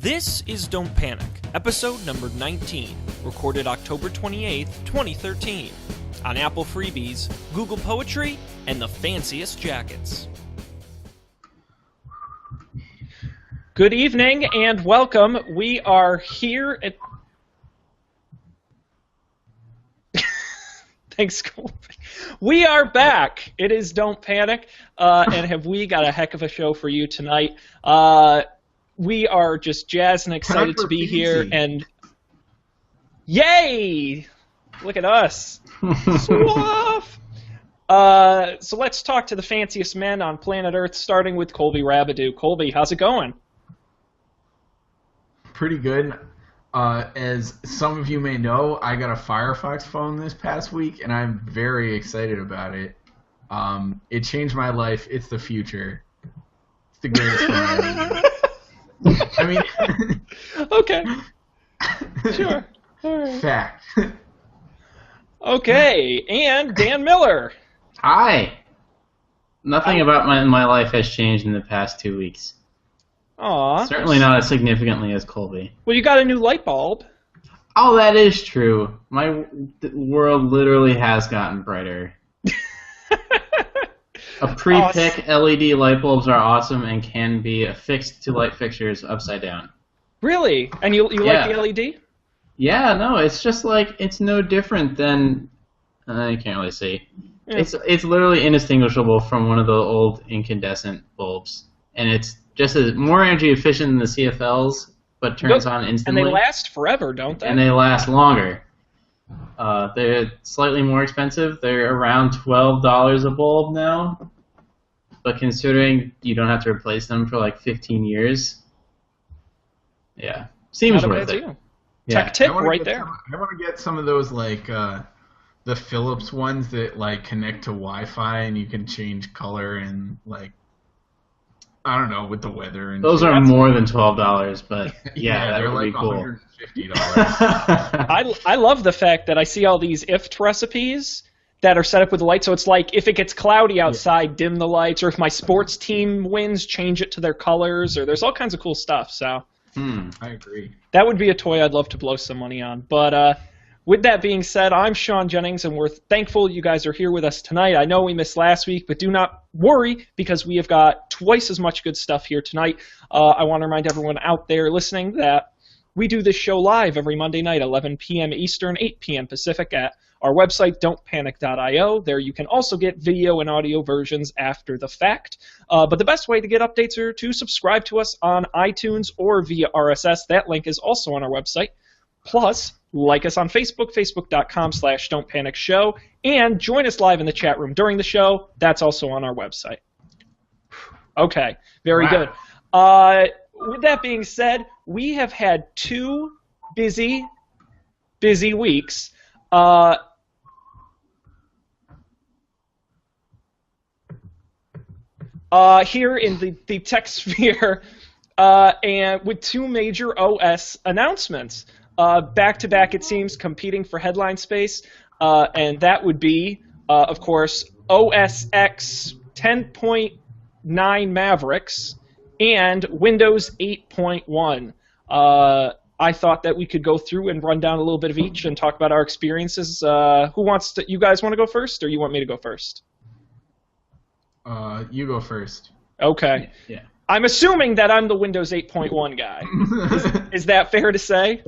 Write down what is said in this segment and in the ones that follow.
This is Don't Panic, episode number 19, recorded October 28th, 2013, on Apple Freebies, Google Poetry, and the Fanciest Jackets. Good evening and welcome. We are here at... Thanks, Colby. We are back. It is Don't Panic, and have we got a heck of a show for you tonight. We are just jazzed and excited to be here, and yay! Look at us. Suave! So let's talk to the fanciest men on planet Earth, starting with Colby Rabidou. Colby, how's it going? Pretty good. As some of you may know, I got a Firefox phone this past week, and I'm very excited about it. It changed my life. It's the future. It's the greatest thing ever. I mean... Okay. Sure. All right. Fact. Okay, and Dan Miller. Hi. Nothing about my life has changed in the past 2 weeks. Aw. Certainly not as significantly as Colby. Well, you got a new light bulb. Oh, that is true. My world literally has gotten brighter. A pre-pick LED light bulbs are awesome and can be affixed to light fixtures upside down. Really? And you like the LED? Yeah, no, it's just like, it's no different than, you can't really see. Yeah. It's literally indistinguishable from one of the old incandescent bulbs. And it's just more energy efficient than the CFLs, but turns on instantly. And they last forever, don't they? And they last longer. They're slightly more expensive. They're around $12 a bulb now. But considering you don't have to replace them for like 15 years, yeah, seems worth it. Yeah. Tech tip right there. I want to get some of those like the Philips ones that like connect to Wi-Fi and you can change color and like I don't know with the weather and. Those are more than $12, but yeah, that they're would like be cool. $150. I love the fact that I see all these IFT recipes that are set up with the light, so it's like if it gets cloudy outside, dim the lights, or if my sports team wins, change it to their colors, or there's all kinds of cool stuff. So I agree. That would be a toy I'd love to blow some money on. But with that being said, I'm Sean Jennings, and we're thankful you guys are here with us tonight. I know we missed last week, but do not worry because we have got twice as much good stuff here tonight. I want to remind everyone out there listening that we do this show live every Monday night, 11 p.m. Eastern, 8 p.m. Pacific at our website, don'tpanic.io. There you can also get video and audio versions after the fact. But the best way to get updates are to subscribe to us on iTunes or via RSS. That link is also on our website. Plus, like us on Facebook, facebook.com/don'tpanicshow, and join us live in the chat room during the show. That's also on our website. Okay, very good. With that being said, we have had 2 busy weeks. Here in the tech sphere, and with 2 major OS announcements. Back-to-back, it seems, competing for headline space, and that would be, of course, OS X 10.9 Mavericks and Windows 8.1. I thought that we could go through and run down a little bit of each and talk about our experiences. You guys want to go first, or you want me to go first? You go first. Okay. Yeah. I'm assuming that I'm the Windows 8.1 guy. Is that fair to say?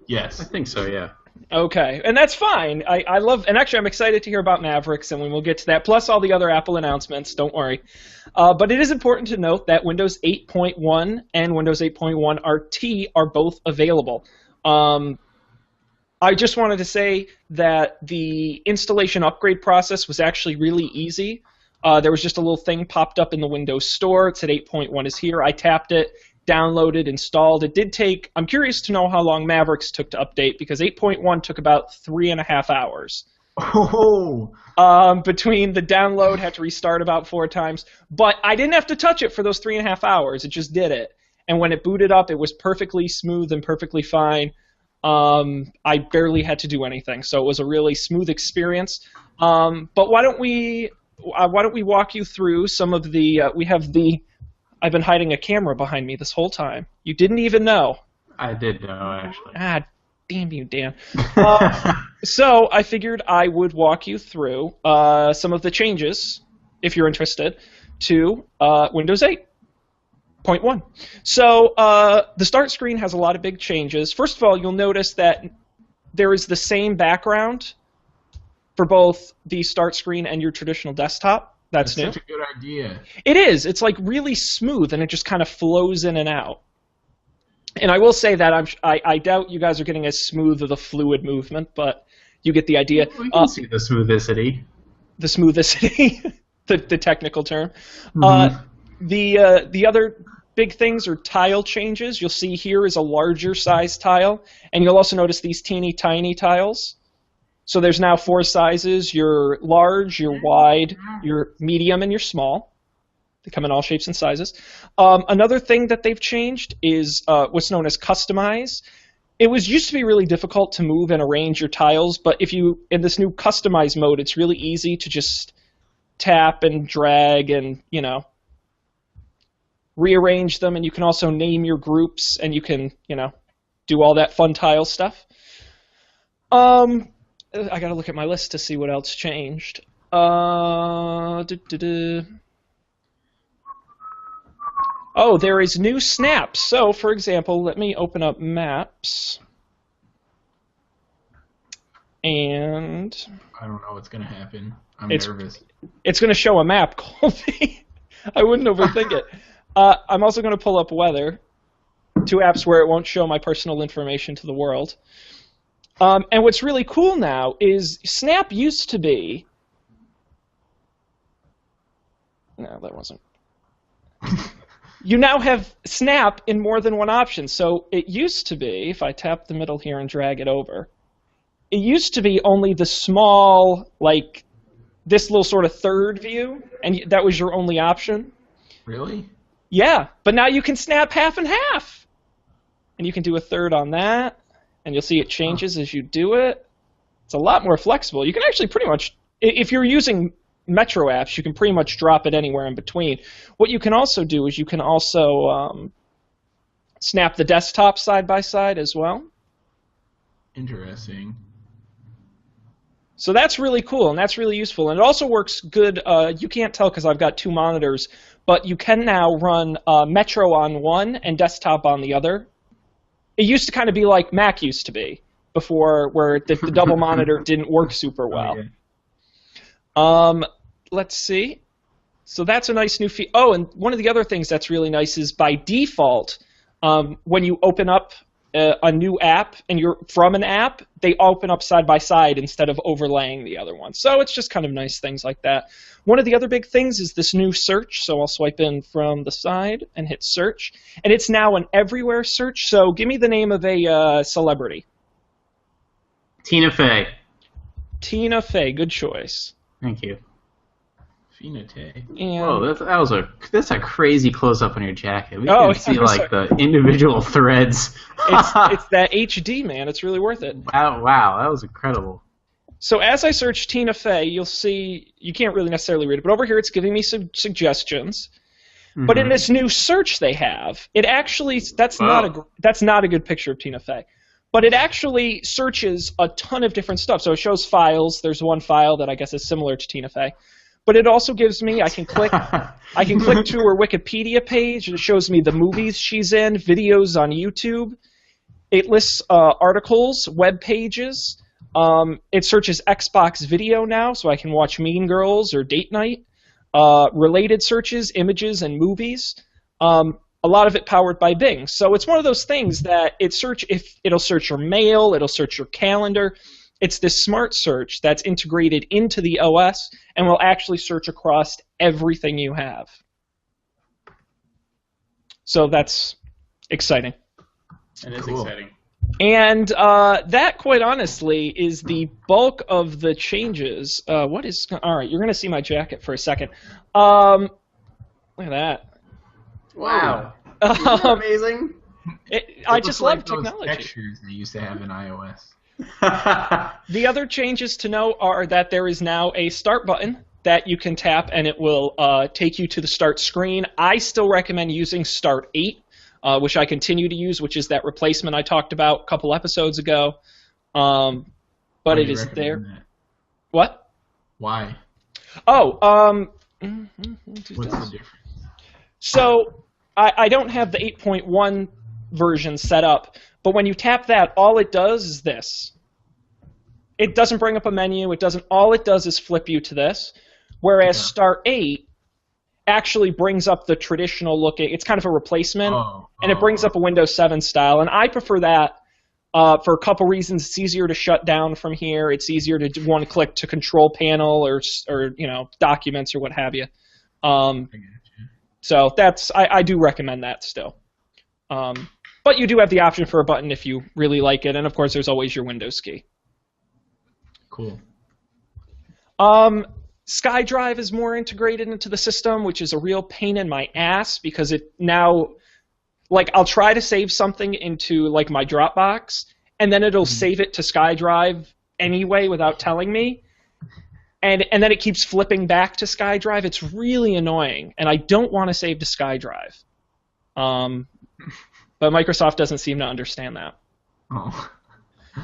Yes. I think so, yeah. Okay, and that's fine. I love, and actually I'm excited to hear about Mavericks, and we'll get to that, plus all the other Apple announcements, don't worry. But it is important to note that Windows 8.1 and Windows 8.1 RT are both available. I just wanted to say that the installation upgrade process was actually really easy. There was just a little thing popped up in the Windows Store. It said 8.1 is here. I tapped it, downloaded, installed. It did take, I'm curious to know how long Mavericks took to update, because 8.1 took about 3.5 hours. Oh! Between the download, had to restart about 4 times. But I didn't have to touch it for those 3.5 hours. It just did it. And when it booted up, it was perfectly smooth and perfectly fine. I barely had to do anything. So it was a really smooth experience. But why don't we walk you through some of the, we have the I've been hiding a camera behind me this whole time. You didn't even know. I did know, actually. Ah, damn you, Dan. So I figured I would walk you through some of the changes, if you're interested, to Windows 8.1. So the start screen has a lot of big changes. First of all, you'll notice that there is the same background for both the start screen and your traditional desktop. That's new. Such a good idea. It is. It's like really smooth, and it just kind of flows in and out. And I will say that I doubt you guys are getting as smooth of a fluid movement, but you get the idea. We can see the smoothicity. The smoothicity, the technical term. Mm-hmm. The other big things are tile changes. You'll see here is a larger size tile, and you'll also notice these teeny tiny tiles. So there's now 4 sizes: your large, your wide, your medium, and your small. They come in all shapes and sizes. Another thing that they've changed is what's known as customize. It used to be really difficult to move and arrange your tiles, but if you in this new customize mode, it's really easy to just tap and drag and rearrange them, and you can also name your groups, and you can do all that fun tile stuff. I gotta look at my list to see what else changed. Oh, there is new snaps. So, for example, let me open up Maps. And I don't know what's going to happen. I'm nervous. It's going to show a map, Colby. I wouldn't overthink it. I'm also going to pull up Weather, 2 apps where it won't show my personal information to the world. And what's really cool now is Snap used to be... No, that wasn't... You now have Snap in more than one option. So it used to be, if I tap the middle here and drag it over, it used to be only the small, like this little sort of third view, and that was your only option. Really? Yeah, but now you can snap half and half. And you can do a third on that, and you'll see it changes as you do it. It's a lot more flexible. You can actually pretty much, if you're using Metro apps, you can pretty much drop it anywhere in between. What you can also do is you can also snap the desktop side by side as well. Interesting. So that's really cool, and that's really useful. And it also works good. You can't tell because I've got 2 monitors, but you can now run Metro on one and desktop on the other. It used to kind of be like Mac used to be before, where the double monitor didn't work super well. Okay. Let's see. So that's a nice new feature. Oh, and one of the other things that's really nice is by default, when you open up a new app and you're from an app, they open up side by side instead of overlaying the other one. So it's just kind of nice things like that. One of the other big things is this new search. So I'll swipe in from the side and hit search. And it's now an everywhere search. So give me the name of a celebrity. Tina Fey. Tina Fey, good choice. Thank you. Finite. Oh, that's a crazy close up on your jacket. We can see like the individual threads. It's that HD, man. It's really worth it. Wow, that was incredible. So as I search Tina Fey, you'll see you can't really necessarily read it, but over here it's giving me some suggestions. Mm-hmm. But in this new search they have, it actually that's not a good picture of Tina Fey. But it actually searches a ton of different stuff. So it shows files. There's one file that I guess is similar to Tina Fey. But it also gives me, I can click to her Wikipedia page, and it shows me the movies she's in, videos on YouTube. It lists articles, web pages. It searches Xbox video now, so I can watch Mean Girls or Date Night. Related searches, images, and movies. A lot of it powered by Bing. So it's one of those things that it'll search your mail, it'll search your calendar. It's this smart search that's integrated into the OS and will actually search across everything you have. So that's exciting. It is exciting. And that, quite honestly, is the bulk of the changes. All right, you're going to see my jacket for a second. Look at that. Wow. Isn't that amazing? I just love technology. Those textures they used to have in iOS. The other changes to note are that there is now a start button that you can tap, and it will take you to the start screen. I still recommend using Start 8, which I continue to use, which is that replacement I talked about a couple episodes ago. But it is there. That? What? Why? Oh, What's the difference? So I don't have the 8.1 version set up, but when you tap that, all it does is this. It doesn't bring up a menu. All it does is flip you to this. Whereas Start 8 actually brings up the traditional looking. It's kind of a replacement, and it brings up a Windows 7 style. And I prefer that for a couple reasons. It's easier to shut down from here. It's easier to one click to control panel or documents or what have you. So I do recommend that still. But you do have the option for a button if you really like it, and of course there's always your Windows key. Cool. SkyDrive is more integrated into the system, which is a real pain in my ass because it now, I'll try to save something into my Dropbox, and then it'll save it to SkyDrive anyway without telling me, and then it keeps flipping back to SkyDrive. It's really annoying, and I don't want to save to SkyDrive. But Microsoft doesn't seem to understand that. Oh.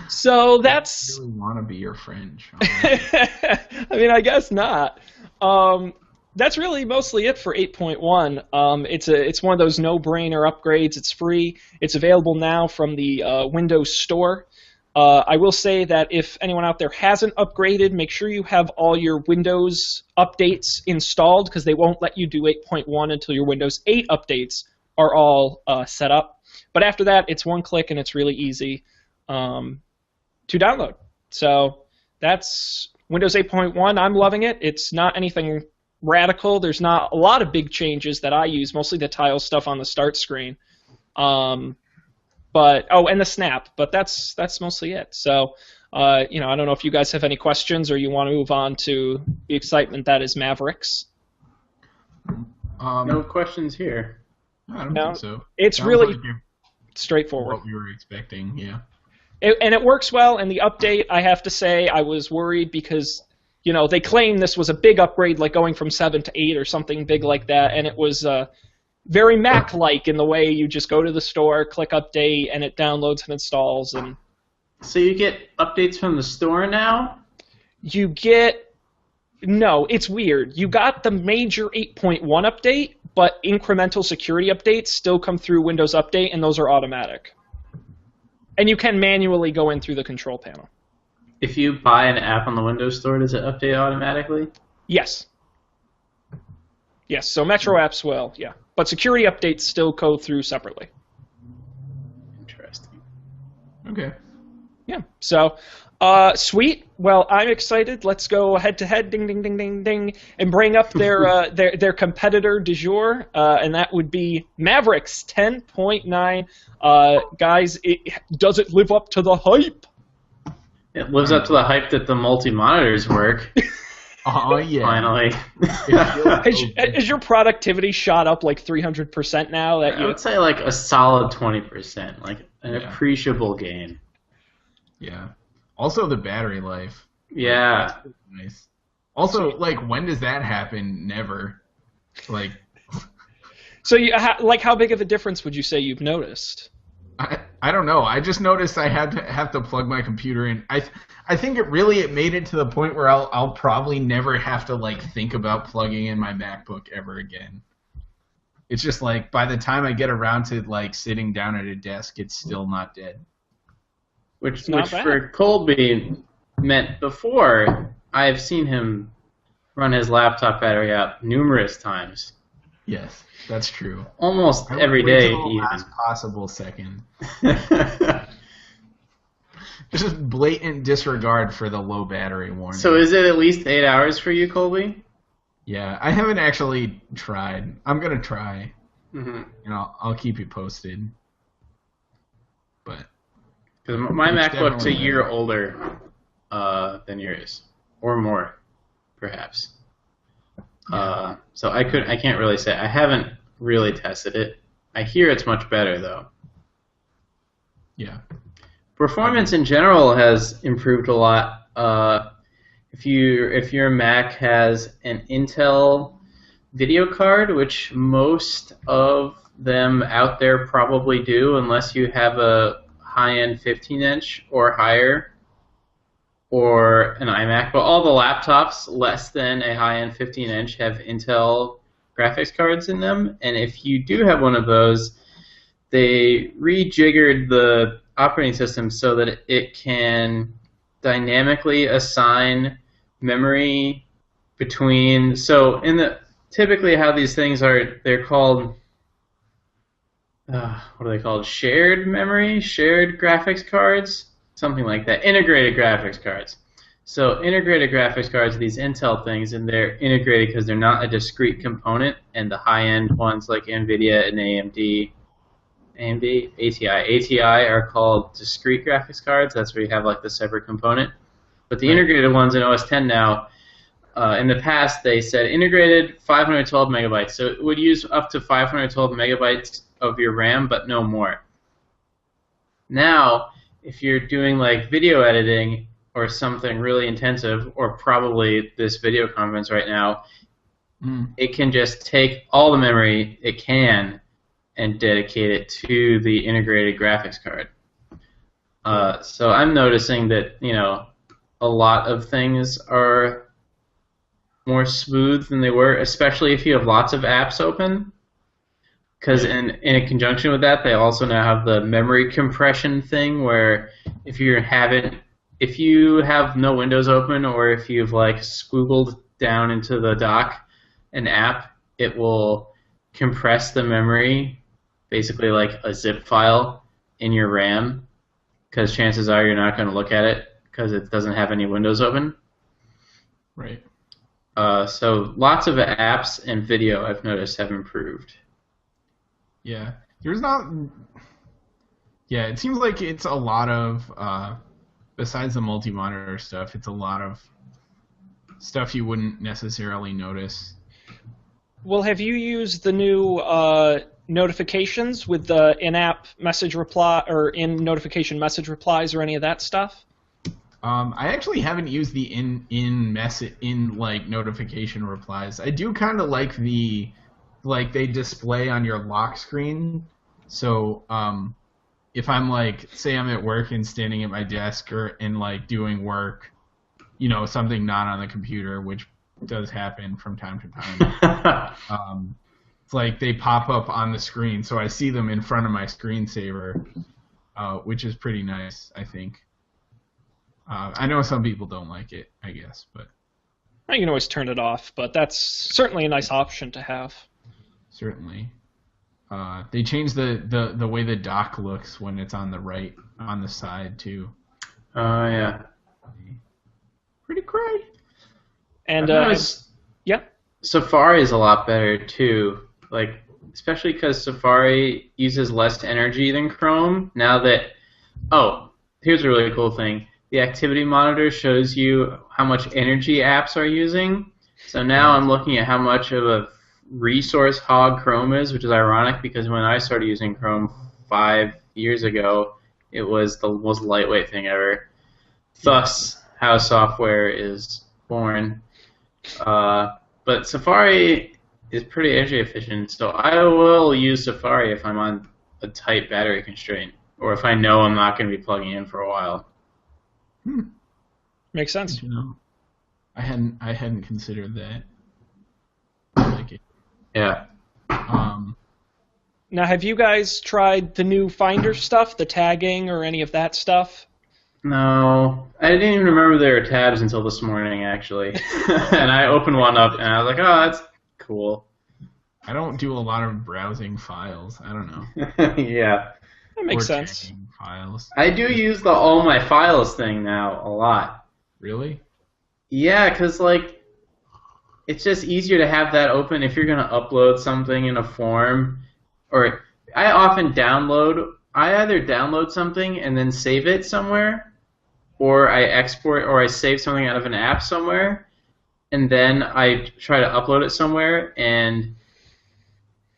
So that's. I really want to be your friend, Sean. I mean, I guess not. That's really mostly it for 8.1. It's one of those no-brainer upgrades. It's free. It's available now from the Windows Store. I will say that if anyone out there hasn't upgraded, make sure you have all your Windows updates installed because they won't let you do 8.1 until your Windows 8 updates are all set up. But after that, it's one click and it's really easy to download. So that's Windows 8.1. I'm loving it. It's not anything radical. There's not a lot of big changes that I use, mostly the tile stuff on the start screen. And the snap, but that's mostly it. So, I don't know if you guys have any questions or you want to move on to the excitement that is Mavericks. No questions here. I don't think so. It's really straightforward. What we were expecting, yeah. And it works well, and the update, I have to say, I was worried because, they claim this was a big upgrade, like going from 7 to 8 or something big like that, and it was very Mac-like in the way you just go to the store, click update, and it downloads and installs. And so you get updates from the store now? No, it's weird. You got the major 8.1 update, but incremental security updates still come through Windows Update, and those are automatic. And you can manually go in through the control panel. If you buy an app on the Windows Store, does it update automatically? Yes. Yes, so Metro apps will, yeah. But security updates still go through separately. Interesting. Okay. Yeah, so sweet. Well, I'm excited. Let's go head-to-head, ding, ding, ding, ding, ding, and bring up their competitor du jour, and that would be Mavericks 10.9. Guys, does it live up to the hype? It lives up to the hype that the multi-monitors work. Oh, yeah. Finally. Has your productivity shot up like 300% now? I would say like a solid 20%, like an appreciable gain. Yeah. Also the battery life. Yeah. That's nice. Also, when does that happen? Never. So, how big of a difference would you say you've noticed? I don't know. I just noticed I have to plug my computer in. I think it made it to the point where I'll probably never have to think about plugging in my MacBook ever again. It's just by the time I get around to sitting down at a desk, it's still not dead. Which for Colby meant before, I've seen him run his laptop battery out numerous times. Yes, that's true. Almost every day. To the last possible second. Just blatant disregard for the low battery warning. So is it at least 8 hours for you, Colby? Yeah, I haven't actually tried. I'm gonna try. Mm-hmm. I'll keep you posted. But because my MacBook's a year older than yours, or more, perhaps. Yeah. So I can't really say. I haven't really tested it. I hear it's much better though. Yeah. Performance in general has improved a lot. if your Mac has an Intel video card, which most of them out there probably do, unless you have a high-end 15-inch or higher, or an iMac. But all the laptops less than a high-end 15-inch have Intel graphics cards in them. And if you do have one of those, they rejiggered the operating system so that it can dynamically assign memory between. So typically how these things are, they're called, what are they called? Shared memory, shared graphics cards, something like that. Integrated graphics cards. So integrated graphics cards are these Intel things, and they're integrated because they're not a discrete component. And the high-end ones like NVIDIA and ATI are called discrete graphics cards. That's where you have like the separate component. But the integrated ones in OS X now, in the past they said integrated 512 megabytes. So it would use up to 512 megabytes of your RAM, but no more. Now, if you're doing like video editing or something really intensive, or probably this video conference right now, it can just take all the memory it can and dedicate it to the integrated graphics card. So I'm noticing that, a lot of things are more smooth than they were, especially if you have lots of apps open. Because in conjunction with that, they also now have the memory compression thing, where if you have no windows open, or if you've like squiggled down into the dock an app, it will compress the memory, basically like a zip file in your RAM, because chances are you're not going to look at it because it doesn't have any windows open. Right. So lots of apps and video I've noticed have improved. Yeah. It seems like it's a lot of, besides the multi-monitor stuff, it's a lot of stuff you wouldn't necessarily notice. Well, have you used the new notifications with the in-app message reply or in-notification message replies or any of that stuff? I actually haven't used the in notification replies. I do kind of like they display on your lock screen. So if I'm like, say I'm at work and standing at my desk and like doing work, something not on the computer, which does happen from time to time. It's like they pop up on the screen, so I see them in front of my screensaver, which is pretty nice, I think. I know some people don't like it, I guess, but You can always turn it off, but that's certainly a nice option to have. Certainly. They changed the way the dock looks when it's on the side too. Oh yeah. Pretty great. And yeah. Safari is a lot better too. Like, especially because Safari uses less energy than Chrome. Now that, here's a really cool thing. The activity monitor shows you how much energy apps are using. So now I'm looking at how much of a resource hog Chrome is, which is ironic because when I started using Chrome 5 years ago, it was the most lightweight thing ever. Thus, how software is born. But Safari is pretty energy efficient, so I will use Safari if I'm on a tight battery constraint, or if I know I'm not going to be plugging in for a while. Makes sense. I hadn't considered that. I like it. Yeah. Now, have you guys tried the new Finder stuff, the tagging, or any of that stuff? No, I didn't even remember there were tabs until this morning, actually. And I opened one up, and I was like, oh, that's cool. I don't do a lot of browsing files. I don't know. Yeah. That makes sense. Files. I do use the all my files thing now a lot. Really? Yeah, because, like, it's just easier to have that open if you're going to upload something in a form. Or I often I either download something and then save it somewhere, or I export or I save something out of an app somewhere, and then I try to upload it somewhere, and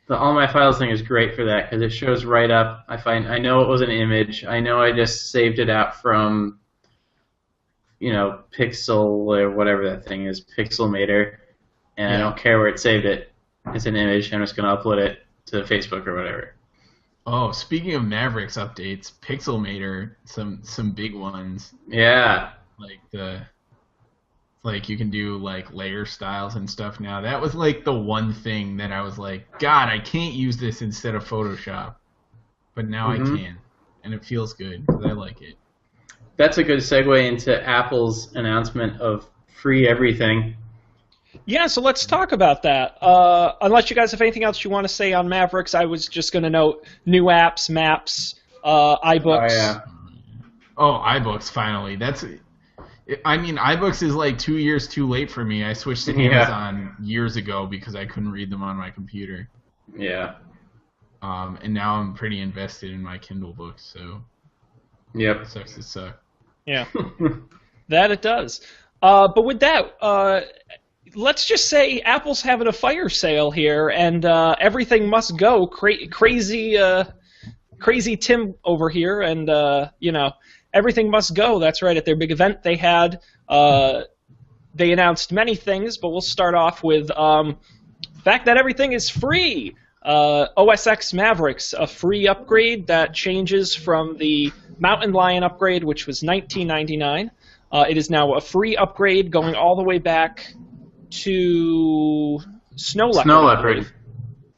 the all my files thing is great for that because it shows right up. I know it was an image. I know I just saved it out from Pixel or whatever that thing is, Pixelmator, and I don't care where it's saved it. It's an image. I'm just going to upload it to Facebook or whatever. Oh, speaking of Mavericks updates, Pixelmator, some big ones. Yeah. Like you can do like layer styles and stuff now. That was like the one thing that I was like, God, I can't use this instead of Photoshop. But now I can. And it feels good because I like it. That's a good segue into Apple's announcement of free everything. Yeah, so let's talk about that. Unless you guys have anything else you want to say on Mavericks, I was just going to note new apps, maps, iBooks. Oh, yeah. Oh, iBooks, finally. iBooks is like 2 years too late for me. I switched to Amazon years ago because I couldn't read them on my computer. Yeah. And now I'm pretty invested in my Kindle books, so yep. It sucks to suck. Yeah, that it does. But with that, let's just say Apple's having a fire sale here, and everything must go. Crazy Tim over here, and everything must go. That's right. At their big event they had, they announced many things, but we'll start off with the fact that everything is free. OS X Mavericks, a free upgrade that changes from the Mountain Lion upgrade, which was $19.99. It is now a free upgrade going all the way back to Snow Leopard. Snow Leopard.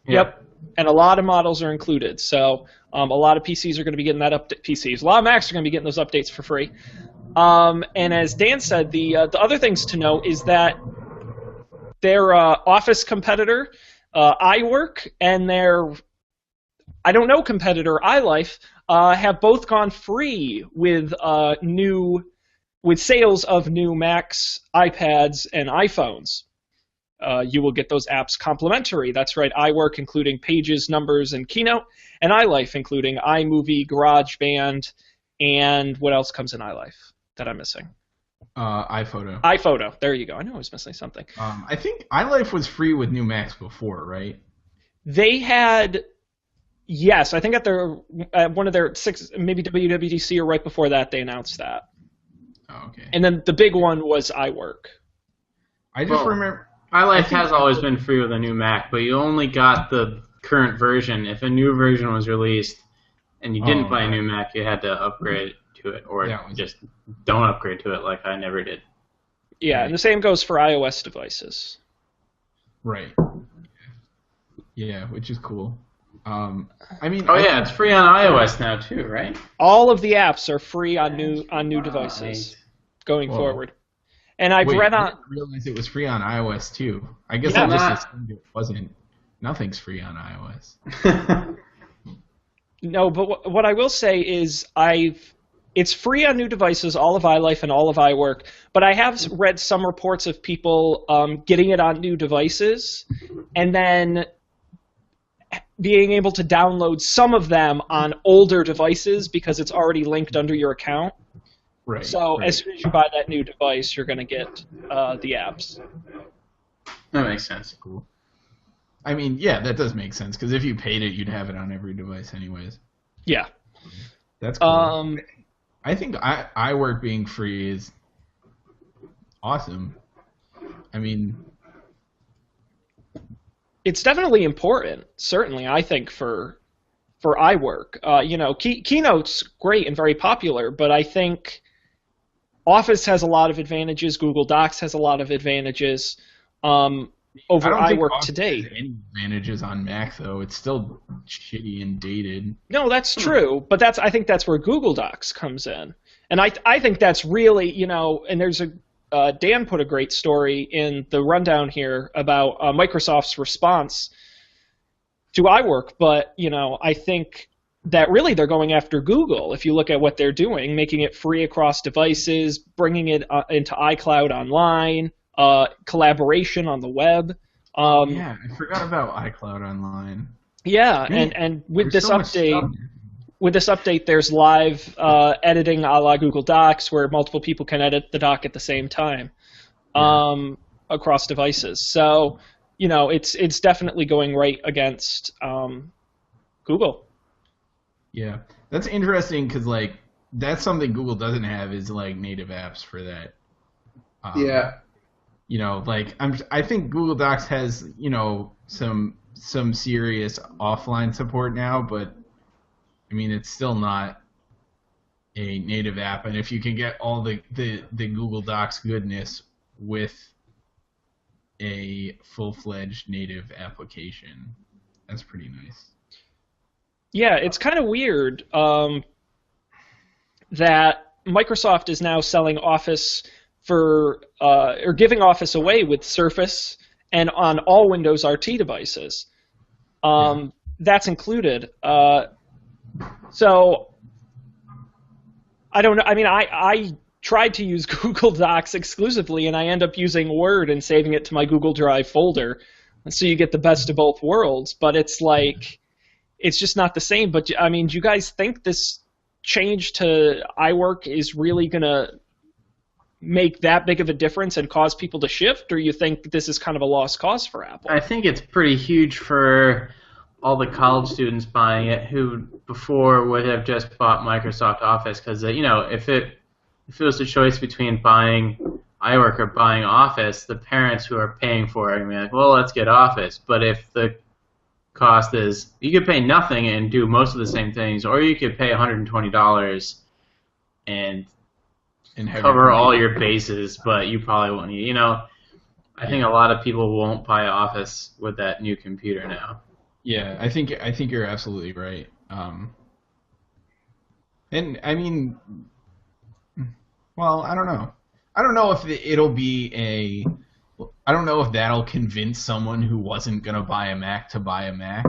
Yep. And a lot of models are included. So a lot of PCs are going to be getting that update. PCs. A lot of Macs are going to be getting those updates for free. And as Dan said, the other things to note is that their Office competitor, iWork, and their competitor iLife have both gone free with sales of new Macs, iPads, and iPhones. You will get those apps complimentary. That's right, iWork including Pages, Numbers, and Keynote, and iLife including iMovie, GarageBand, and what else comes in iLife that I'm missing? iPhoto. iPhoto. There you go. I knew I was missing something. I think iLife was free with new Macs before, right? They had, yes. I think at one of their maybe WWDC or right before that, they announced that. Oh, okay. And then the big one was iWork. I just remember. iLife has always been free with a new Mac, but you only got the current version. If a new version was released and you didn't buy a new Mac, you had to upgrade to it, or just don't upgrade to it like I never did. Yeah, and the same goes for iOS devices. Right. Yeah, which is cool. It's free on iOS now too, right? All of the apps are free on new devices going forward. And I've read on. I didn't realize it was free on iOS too. I guess I just assumed it wasn't. Nothing's free on iOS. No, but what I will say is it's free on new devices, all of iLife and all of iWork, but I have read some reports of people getting it on new devices and then being able to download some of them on older devices because it's already linked under your account. Right. So as soon as you buy that new device, you're going to get the apps. That makes sense. Cool. I mean, yeah, that does make sense because if you paid it, you'd have it on every device anyways. Yeah. That's cool. I think iWork being free is awesome. I mean, it's definitely important. Certainly, I think for iWork, Keynote's great and very popular, but I think Office has a lot of advantages. Google Docs has a lot of advantages over iWork today. Any advantages on Mac though? It's still shitty and dated. No, that's true, but I think that's where Google Docs comes in, and I think that's really and there's Dan put a great story in the rundown here about Microsoft's response to iWork, but I think that really they're going after Google. If you look at what they're doing, making it free across devices, bringing it into iCloud Online. Collaboration on the web. Yeah, I forgot about iCloud Online. Yeah, and with this update, there's live editing a la Google Docs, where multiple people can edit the doc at the same time across devices. So, it's definitely going right against Google. Yeah, that's interesting because that's something Google doesn't have is like native apps for that. Yeah. You know, like I think Google Docs has, you know, some serious offline support now, but I mean it's still not a native app. And if you can get all the Google Docs goodness with a full-fledged native application, that's pretty nice. Yeah, it's kind of weird that Microsoft is now selling Office for or giving Office away with Surface and on all Windows RT devices. That's included. So I don't know. I mean, I tried to use Google Docs exclusively, and I end up using Word and saving it to my Google Drive folder. And so you get the best of both worlds. But it's like, it's just not the same. But I mean, do you guys think this change to iWork is really going to make that big of a difference and cause people to shift, or you think this is kind of a lost cause for Apple? I think it's pretty huge for all the college students buying it who before would have just bought Microsoft Office because, you know, if it was a choice between buying iWork or buying Office, the parents who are paying for it are going to be like, well, let's get Office. But if the cost is, you could pay nothing and do most of the same things, or you could pay $120 and cover all your bases, but you probably won't need, you know, I think a lot of people won't buy Office with that new computer now. Yeah, I think you're absolutely right. And I mean, well, I don't know. I don't know if it'll be I don't know if that'll convince someone who wasn't gonna buy a Mac to buy a Mac,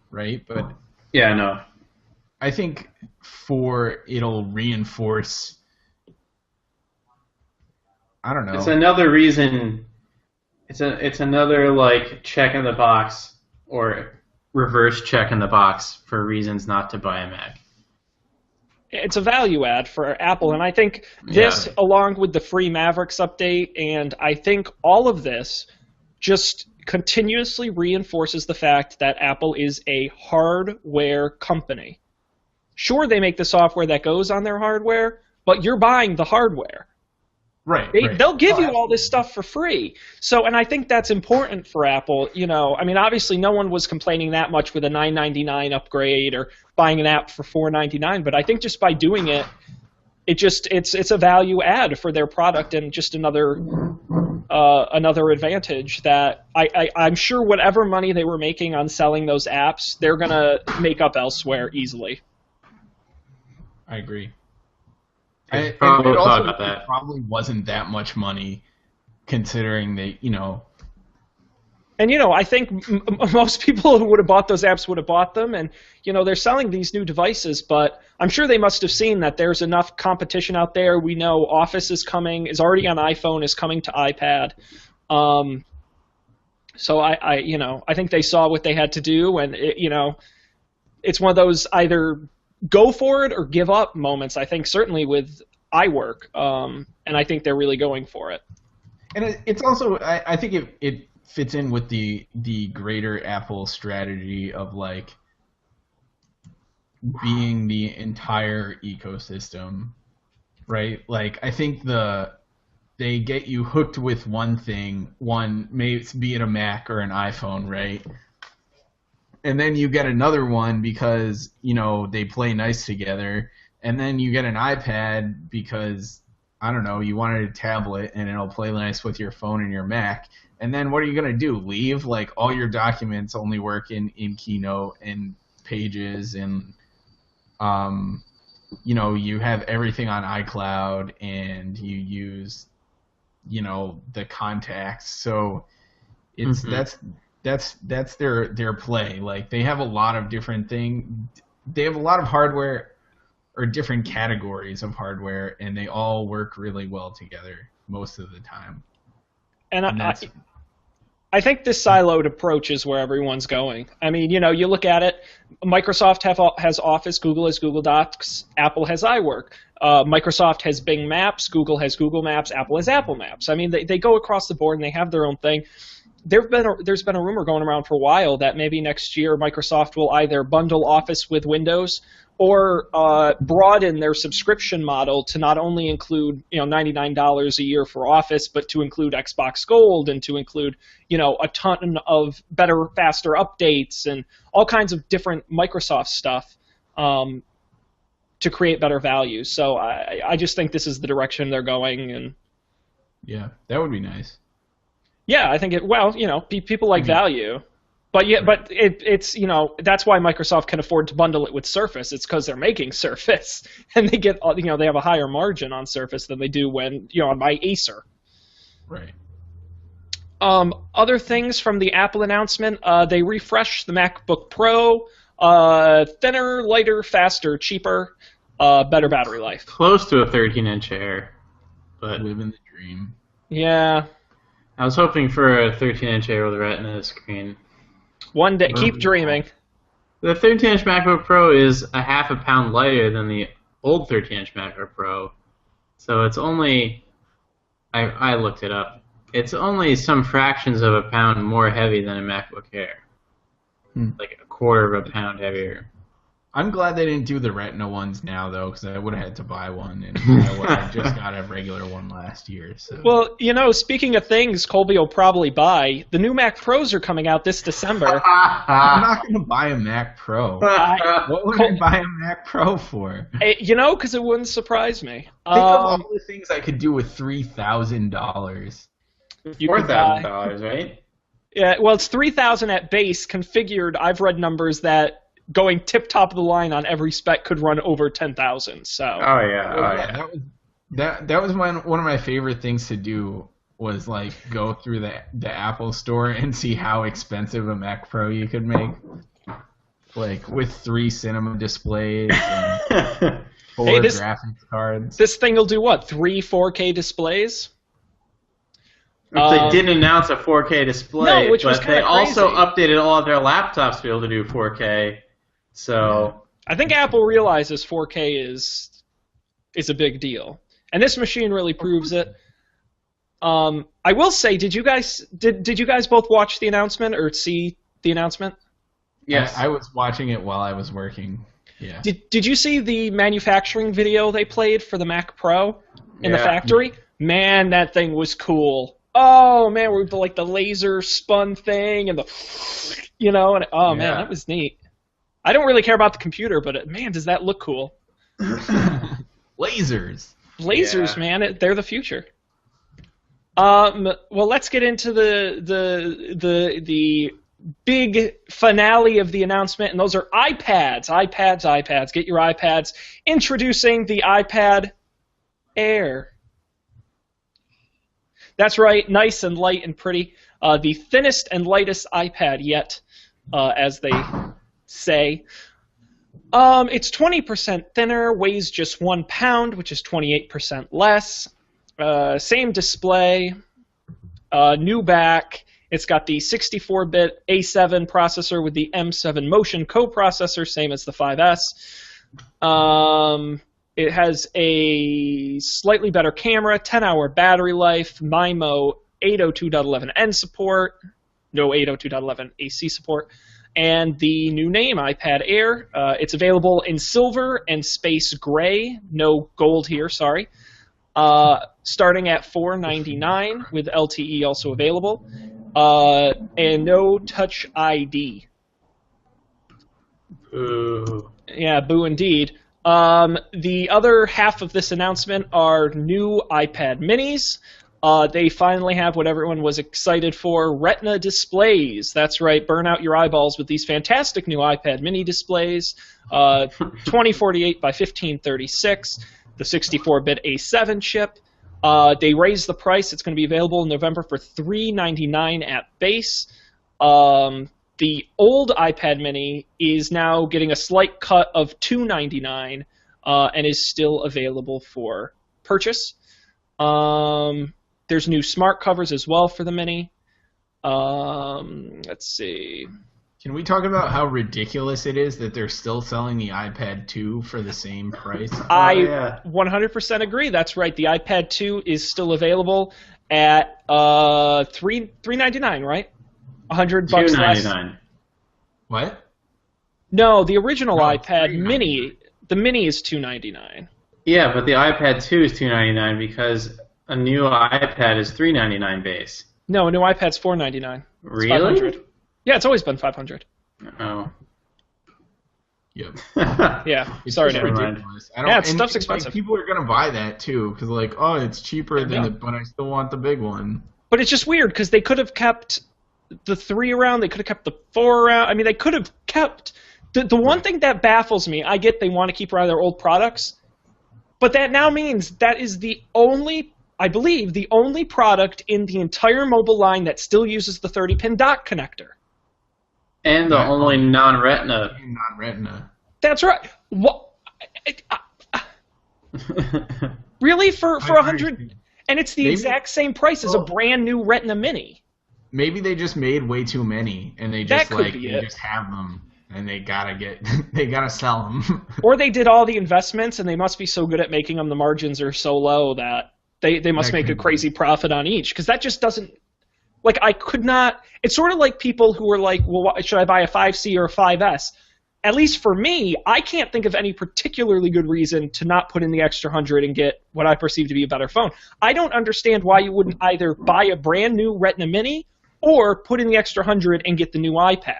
right? But yeah, no. I think it'll reinforce. I don't know. It's another reason. It's another like check in the box or reverse check in the box for reasons not to buy a Mac. It's a value add for Apple, and I think this, along with the free Mavericks update, and I think all of this just continuously reinforces the fact that Apple is a hardware company. Sure, they make the software that goes on their hardware, but you're buying the hardware. Right. They'll give you all this stuff for free. So, and I think that's important for Apple. You know, I mean, obviously, no one was complaining that much with a $9.99 upgrade or buying an app for $4.99. But I think just by doing it, it's a value add for their product and just another advantage that I'm sure whatever money they were making on selling those apps, they're gonna make up elsewhere easily. I agree. It probably wasn't that much money, considering they, you know. And, you know, I think most people who would have bought those apps would have bought them. And, you know, they're selling these new devices, but I'm sure they must have seen that there's enough competition out there. We know Office is already on iPhone, is coming to iPad. So I think they saw what they had to do, and it's one of those either go for it or give up moments. I think certainly with iWork, and I think they're really going for it. And it's also, I think it fits in with the greater Apple strategy of like being the entire ecosystem, right? Like I think they get you hooked with one thing, be it a Mac or an iPhone, right? And then you get another one because, you know, they play nice together. And then you get an iPad because, I don't know, you wanted a tablet and it'll play nice with your phone and your Mac. And then what are you going to do? Leave? Like, all your documents only work in Keynote and Pages and, you know, you have everything on iCloud and you use, you know, the contacts. So it's that's their play. Like, they have a lot of different things. They have a lot of hardware or different categories of hardware, and they all work really well together most of the time. And I think this siloed approach is where everyone's going. I mean, you know, you look at it, Microsoft has Office, Google has Google Docs, Apple has iWork. Microsoft has Bing Maps, Google has Google Maps, Apple has Apple Maps. I mean, they go across the board and they have their own thing. there's been a rumor going around for a while that maybe next year Microsoft will either bundle Office with Windows or broaden their subscription model to not only include $99 a year for Office, but to include Xbox Gold and to include a ton of better, faster updates and all kinds of different Microsoft stuff to create better value. So I just think this is the direction they're going, and yeah, that would be nice. Yeah, I think people like value. But yeah, but it's that's why Microsoft can afford to bundle it with Surface. It's because they're making Surface, and they get they have a higher margin on Surface than they do when on my Acer. Right. Other things from the Apple announcement, they refreshed the MacBook Pro, thinner, lighter, faster, cheaper, better battery life. Close to a 13-inch Air, but living the dream. Yeah. I was hoping for a 13-inch Air with a Retina screen. One day, keep dreaming. The 13-inch MacBook Pro is a half a pound lighter than the old 13-inch MacBook Pro. So it's only, I looked it up, it's only some fractions of a pound more heavy than a MacBook Air. Like a quarter of a pound heavier. I'm glad they didn't do the Retina ones now, though, because I would have had to buy one, and I would have just got a regular one last year. So. Well, speaking of things Colby will probably buy, the new Mac Pros are coming out this December. I'm not going to buy a Mac Pro. What would I buy a Mac Pro for? Because it wouldn't surprise me. Think of all the things I could do with $3,000. $4,000, right? Yeah, well, it's $3,000 at base. Configured, I've read numbers that going tip top of the line on every spec could run over 10,000. So. Oh yeah. That was one of my favorite things to do was like go through the Apple store and see how expensive a Mac Pro you could make, like with 3 cinema displays and 4 graphics cards. This thing will do what? 3 4K displays? They didn't announce a 4K display, but they also updated all of their laptops to be able to do 4K. So I think Apple realizes 4K is a big deal, and this machine really proves it. I will say, did you guys both watch the announcement or see the announcement? Yes, I was watching it while I was working. Yeah. Did you see the manufacturing video they played for the Mac Pro in the factory? Man, that thing was cool. Oh man, with like the laser spun thing and man, that was neat. I don't really care about the computer, but man, does that look cool. Lasers, man, they're the future. Well, let's get into the big finale of the announcement, and those are iPads. Get your iPads. Introducing the iPad Air. That's right, nice and light and pretty. The thinnest and lightest iPad yet, as they say. It's 20% thinner, weighs just 1 pound, which is 28% less. Same display, new back. It's got the 64-bit A7 processor with the M7 Motion coprocessor, same as the 5S. It has a slightly better camera, 10-hour battery life, MIMO 802.11n support, no 802.11 AC support, and the new name, iPad Air. It's available in silver and space gray, no gold here, sorry. Starting at $499 with LTE also available, and no Touch ID. Boo. Yeah, boo indeed. The other half of this announcement are new iPad minis. They finally have what everyone was excited for, Retina displays. That's right, burn out your eyeballs with these fantastic new iPad mini displays. 2048 by 1536, the 64-bit A7 chip. They raised the price. It's going to be available in November for $399 at base. The old iPad mini is now getting a slight cut of $299 and is still available for purchase. There's new smart covers as well for the mini. Let's see. Can we talk about how ridiculous it is that they're still selling the iPad 2 for the same price? I 100% agree. That's right. The iPad 2 is still available at $399, right? $100 $299. less. What? No, the original No, iPad $399. Mini, the Mini is $299. Yeah, but the iPad 2 is $299 because a new iPad is $399 base. No, a new iPad's $499. It's Really? $500. Yeah, it's always been $500. Oh. Yep. Yeah, It's sorry, just Nick. ridiculous. Yeah, and, stuff's like, expensive. people are gonna buy that too because like, oh, it's cheaper than Yeah. but I still want the big one. But it's just weird because they could have kept the 3 around. They could have kept the 4 around. I mean, they could have kept the one thing that baffles me. I get they want to keep around their old products, but that now means that is the only, I believe, the only product in the entire mobile line that still uses the 30-pin dock connector. And the only non-Retina. Non-Retina. That's right. What? Really for I 100? And it's the Maybe- exact same price as a brand new Retina Mini. Maybe they just made way too many and they That just could like be they it. just have them and they gotta sell them. Or they did all the investments and they must be so good at making them. The margins are so low that they must That make a could be. crazy profit on each, because that just doesn't. Like, I could not. It's sort of like people who are like, well, should I buy a 5C or a 5S? At least for me, I can't think of any particularly good reason to not put in the extra 100 and get what I perceive to be a better phone. I don't understand why you wouldn't either buy a brand new Retina Mini or put in the extra 100 and get the new iPad.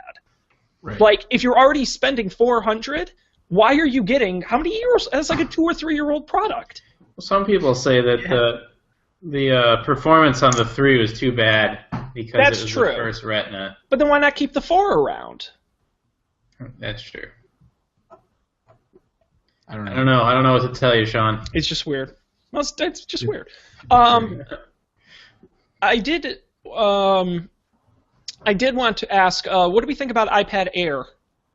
Right. Like, if you're already spending 400, why are you getting how many years? That's like a 2 or 3 year old product. Some people say that the performance on the 3 was too bad because That's it was true. the first Retina. But then why not keep the 4 around? That's true. I don't know. I don't know. I don't know what to tell you, Sean. It's just weird. Well, it's just weird. I did want to ask, what do we think about iPad Air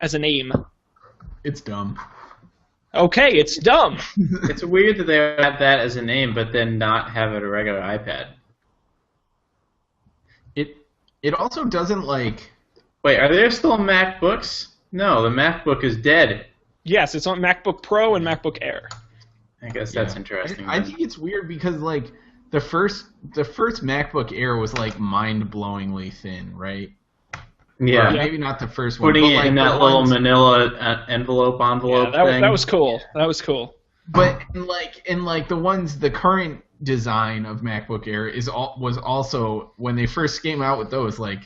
as a name? It's dumb. Okay, it's dumb. It's weird that they have that as a name, but then not have it a regular iPad. It also doesn't like. Wait, are there still MacBooks? No, the MacBook is dead. Yes, it's on MacBook Pro and MacBook Air. I guess that's Yeah. interesting. I think it's weird because like the first MacBook Air was like mind-blowingly thin, right? yeah. Or maybe not the first one. Putting but, it like, in the that little ones- manila envelope Yeah, thing. that was cool. That was cool. But in the ones, the current design of MacBook Air was also, when they first came out with those, like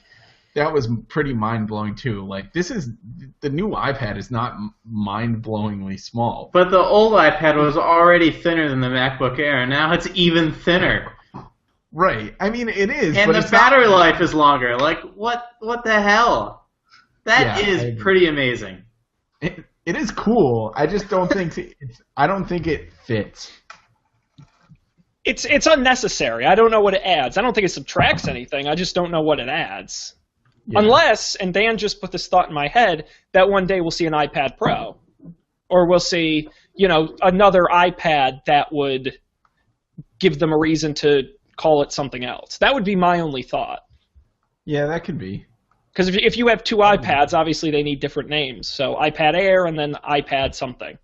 that was pretty mind blowing too. Like the new iPad is not mind blowingly small. But the old iPad was already thinner than the MacBook Air, and now it's even thinner. Right. I mean, it is. And but the it's battery not, life is longer. Like, what the hell? That Yeah, I is agree. pretty amazing. It is cool. I just don't think I don't think it fits. It's unnecessary. I don't know what it adds. I don't think it subtracts anything. I just don't know what it adds. Yeah. Unless, and Dan just put this thought in my head, that one day we'll see an iPad Pro. Or we'll see, another iPad that would give them a reason to call it something else. That would be my only thought. Yeah, that could be. Because if you have 2 iPads, obviously they need different names. So iPad Air and then iPad something.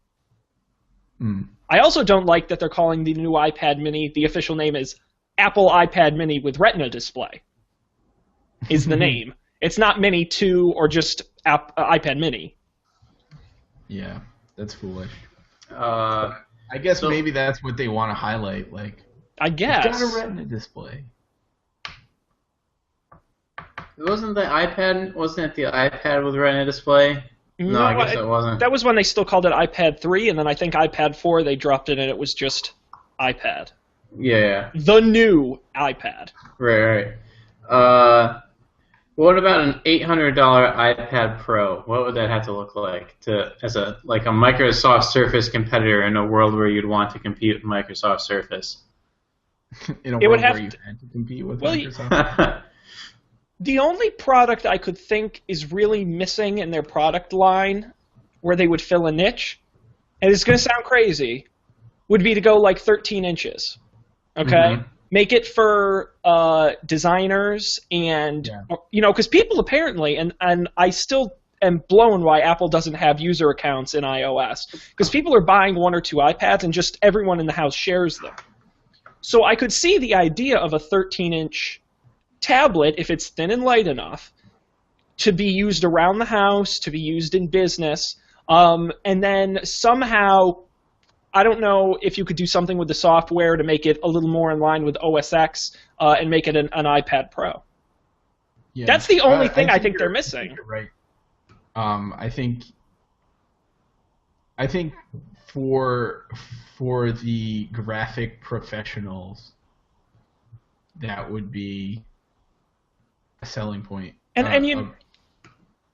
Mm. I also don't like that they're calling the new iPad Mini, the official name is Apple iPad Mini with Retina display, is the name. It's not Mini 2 or just iPad Mini. Yeah, that's foolish. Uh, I guess So- maybe that's what they want to highlight. Like, I guess. it's got a Retina display. wasn't it the iPad with Retina display? No, I guess it wasn't. That was when they still called it iPad 3, and then I think iPad 4 they dropped it and it was just iPad. Yeah, The new iPad. right. What about an $800 iPad Pro? What would that have to look like as a Microsoft Surface competitor in a world where you'd want to compete with Microsoft Surface? In a It would world have where you to- had to compete with Well, Microsoft. The only product I could think is really missing in their product line where they would fill a niche, and it's going to sound crazy, would be to go like 13 inches. Okay? Mhm. Make it for designers and, because people apparently, and I still am blown why Apple doesn't have user accounts in iOS, because people are buying 1 or 2 iPads and just everyone in the house shares them. So I could see the idea of a 13-inch tablet if it's thin and light enough to be used around the house, to be used in business, and then somehow, I don't know if you could do something with the software to make it a little more in line with OS X and make it an iPad Pro. Yeah. That's the only thing I think they're missing. You're right. I think for the graphic professionals, that would be a selling point.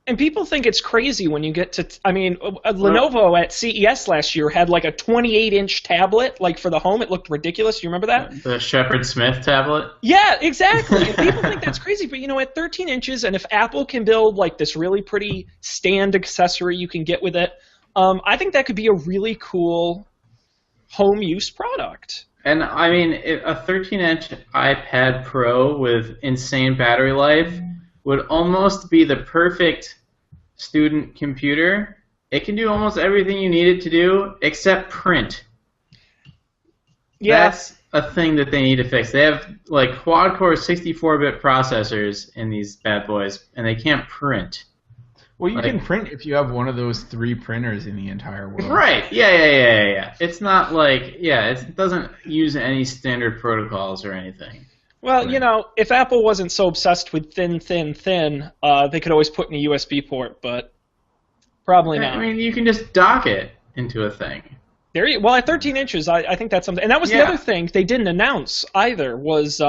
And people think it's crazy when you get to, Lenovo at CES last year had like a 28-inch tablet, like for the home. It looked ridiculous. You remember that? The Shepard Smith tablet? Yeah, exactly. And people think that's crazy, but at 13 inches, and if Apple can build like this really pretty stand accessory you can get with it, I think that could be a really cool home use product. And I mean, a 13-inch iPad Pro with insane battery life would almost be the perfect student computer. It can do almost everything you need it to do except print. Yeah. That's a thing that they need to fix. They have like quad-core 64-bit processors in these bad boys, and they can't print. Well, you can print if you have one of those 3 printers in the entire world. Right. Yeah. It's not like, it doesn't use any standard protocols or anything. Well, if Apple wasn't so obsessed with thin, they could always put in a USB port, but probably not. I mean, you can just dock it into a thing. Well, at 13 inches, I think that's something. And that was the other thing they didn't announce either, was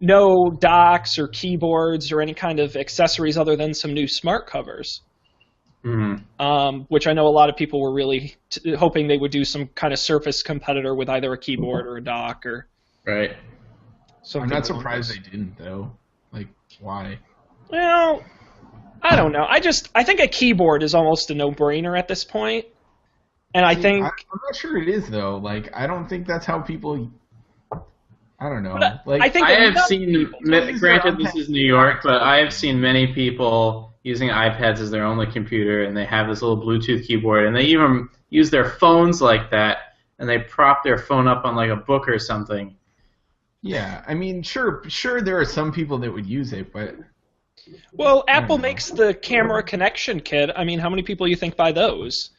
no docks or keyboards or any kind of accessories other than some new smart covers. Mm-hmm. Which I know a lot of people were really hoping they would do some kind of Surface competitor with either a keyboard or a dock or. Right. I'm not surprised they didn't, though. Like, why? Well, I don't know. I think a keyboard is almost a no-brainer at this point. And I think... I'm not sure it is, though. Like, I don't think that's how people... I don't know. But I have seen... Granted, this is New York, but I have seen many people using iPads as their only computer, and they have this little Bluetooth keyboard, and they even use their phones like that, and they prop their phone up on, like, a book or something. Yeah, I mean, sure, there are some people that would use it, but... Well, Apple makes the camera connection kit. I mean, how many people do you think buy those?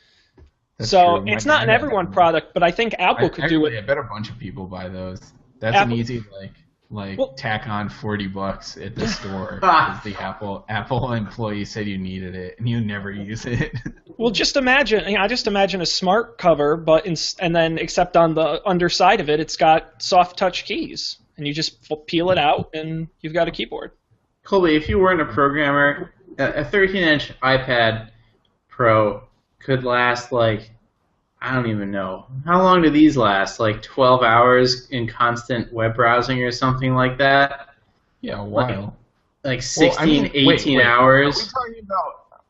That's true. It's not an everyone product, but I think Apple could do it. I bet a bunch of people buy those. That's an easy, tack on $40 at the store because the Apple employee said you needed it, and you never use it. Well, just imagine. I just imagine a smart cover, and then except on the underside of it, it's got soft touch keys, and you just peel it out, and you've got a keyboard. Colby, if you weren't a programmer, a 13-inch iPad Pro could last I don't even know. How long do these last? 12 hours in constant web browsing or something like that? Yeah, a while. 18 hours.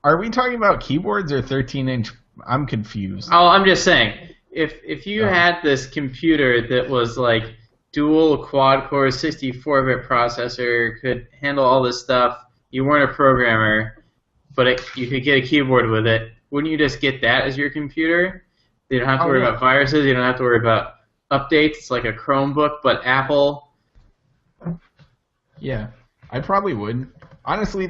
Are we talking about keyboards or 13-inch? I'm confused. Oh, I'm just saying, if you had this computer that was dual quad-core 64-bit processor, could handle all this stuff, you weren't a programmer, but you could get a keyboard with it, wouldn't you just get that as your computer? You don't have to worry about viruses. You don't have to worry about updates. It's like a Chromebook, but Apple. Yeah, I probably would. Honestly,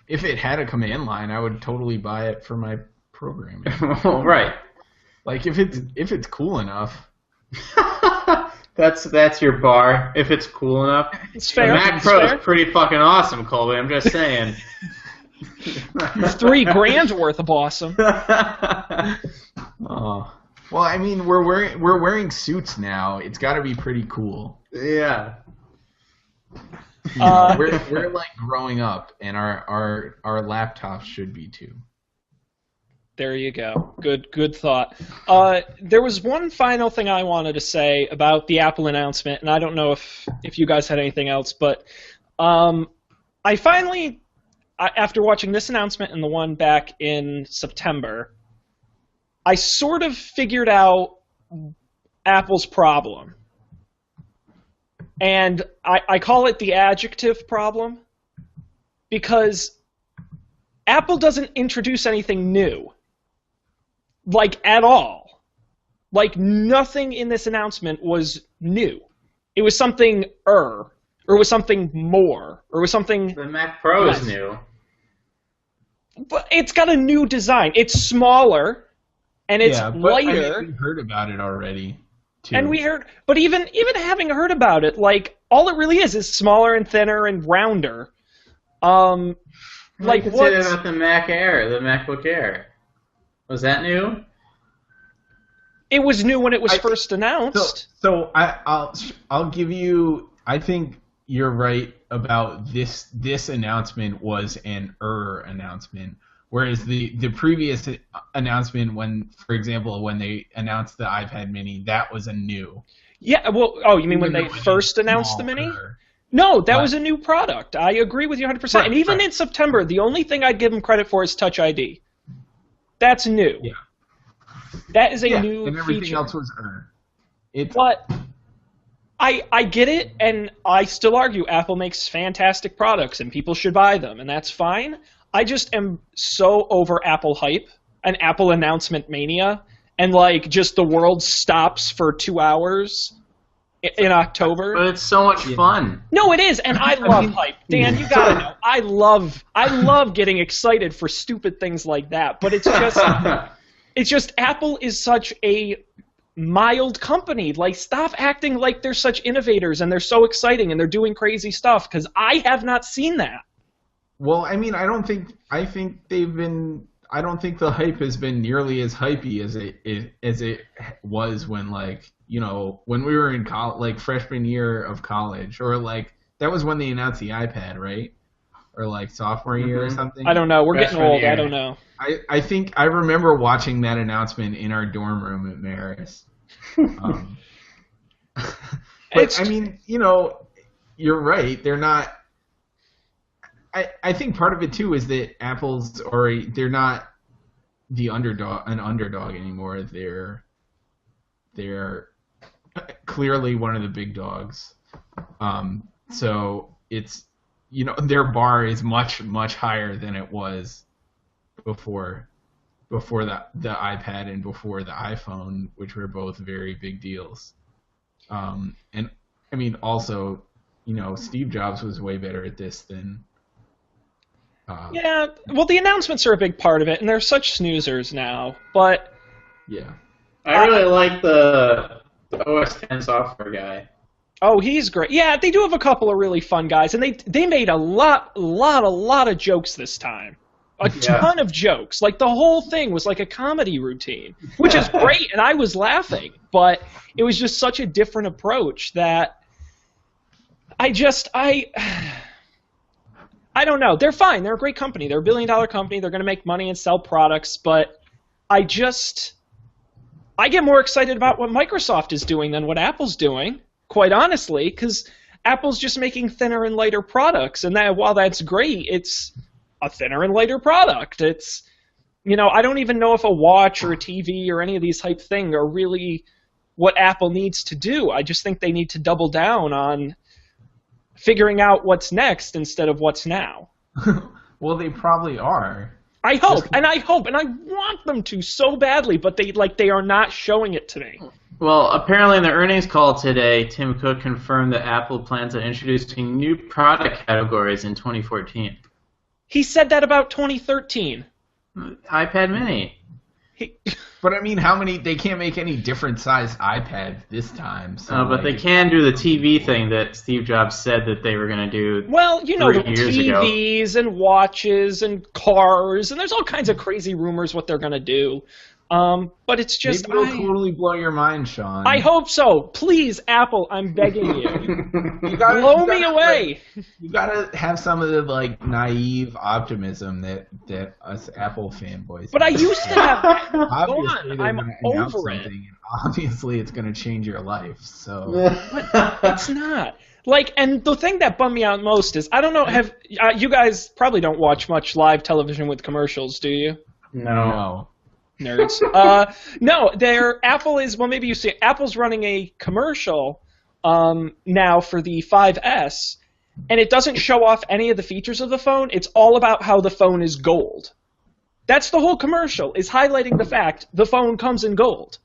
if it had a command line, I would totally buy it for my programming. Right. If it's cool enough. That's your bar. If it's cool enough. It's fair. The Mac Pro is pretty fucking awesome, Colby. I'm just saying. $3,000 worth of awesome. Oh. Well, I mean, we're wearing suits now. It's got to be pretty cool. Yeah. We're growing up, and our laptops should be too. There you go. Good thought. There was one final thing I wanted to say about the Apple announcement, and I don't know if you guys had anything else, but I finally, after watching this announcement and the one back in September, I sort of figured out Apple's problem. And I call it the adjective problem because Apple doesn't introduce anything new. At all. Nothing in this announcement was new. It was something or it was something more, or it was something... The Mac Pro is new. But it's got a new design. It's smaller, and it's lighter. I mean, we heard about it already, too. And we heard, but even having heard about it, like, all it really is smaller and thinner and rounder. Like, what? Say that about the Mac Air, the MacBook Air. Was that new? It was new when it was first announced. So I'll give you. I think you're right about this announcement was an announcement, whereas the previous announcement, when, for example, when they announced the iPad Mini, that was a new. Yeah, well, oh, you mean when they first announced the Mini? No, that was a new product. I agree with you 100%. Right, and even in September, the only thing I'd give them credit for is Touch ID. That's new. Yeah. That is a new and everything feature. else was But I get it, and I still argue Apple makes fantastic products, and people should buy them, and that's fine. I just am so over Apple hype and Apple announcement mania, and like just the world stops for 2 hours in October. But it's so much fun. No, it is, and I love hype. Dan, you gotta know. I love getting excited for stupid things like that, but it's just Apple is such a mild company. Like, stop acting like they're such innovators and they're so exciting and they're doing crazy stuff, because I have not seen that. Well, I mean, I don't think the hype has been nearly as hypey as it was when, like, you know, when we were in college, like freshman year of college, or like that was when they announced the iPad, right? Or like sophomore year or something. I don't know. We're getting old. I don't know. I think I remember watching that announcement in our dorm room at Marist. But I mean, you know, you're right. They're not. I think part of it too is that they're not an underdog anymore. They're clearly one of the big dogs. So it's, you know, their bar is much, much higher than it was before the iPad and before the iPhone, which were both very big deals. And I mean, also, you know, Steve Jobs was way better at this than. Yeah, well, the announcements are a big part of it, and they're such snoozers now. But yeah, I really like the OS X software guy. Oh, he's great. Yeah, they do have a couple of really fun guys, and they made a lot of jokes this time. A ton of jokes. Like, the whole thing was like a comedy routine, which is great, and I was laughing. But it was just such a different approach that I don't know. They're fine. They're a great company. They're a billion-dollar company. They're going to make money and sell products. But I get more excited about what Microsoft is doing than what Apple's doing, quite honestly, because Apple's just making thinner and lighter products. And that, while that's great, it's a thinner and lighter product. It's, you know, I don't even know if a watch or a TV or any of these hype things are really what Apple needs to do. I just think they need to double down on figuring out what's next instead of what's now. Well, they probably are. I hope, and I want them to so badly, but they are not showing it to me. Well, apparently in the earnings call today, Tim Cook confirmed that Apple plans on introducing new product categories in 2014. He said that about 2013. iPad Mini. But I mean, they can't make any different sized iPads this time. So but they can do the TV thing that Steve Jobs said that they were going to do. Well, you know, the 3 years ago. TVs and watches and cars, and there's all kinds of crazy rumors what they're going to do. But it's just... Maybe it'll totally blow your mind, Sean. I hope so. Please, Apple, I'm begging you. Blow me away. You gotta have some of the, like, naive optimism that us Apple fanboys But have. I used to have... Obviously, I'm over it. And obviously, it's going to change your life, so... But it's not. Like, and the thing that bummed me out most is, I don't know, you guys probably don't watch much live television with commercials, do you? No. Nerds. No, Apple is, well, maybe you see it. Apple's running a commercial now for the 5S, and it doesn't show off any of the features of the phone. It's all about how the phone is gold. That's the whole commercial, is highlighting the fact the phone comes in gold.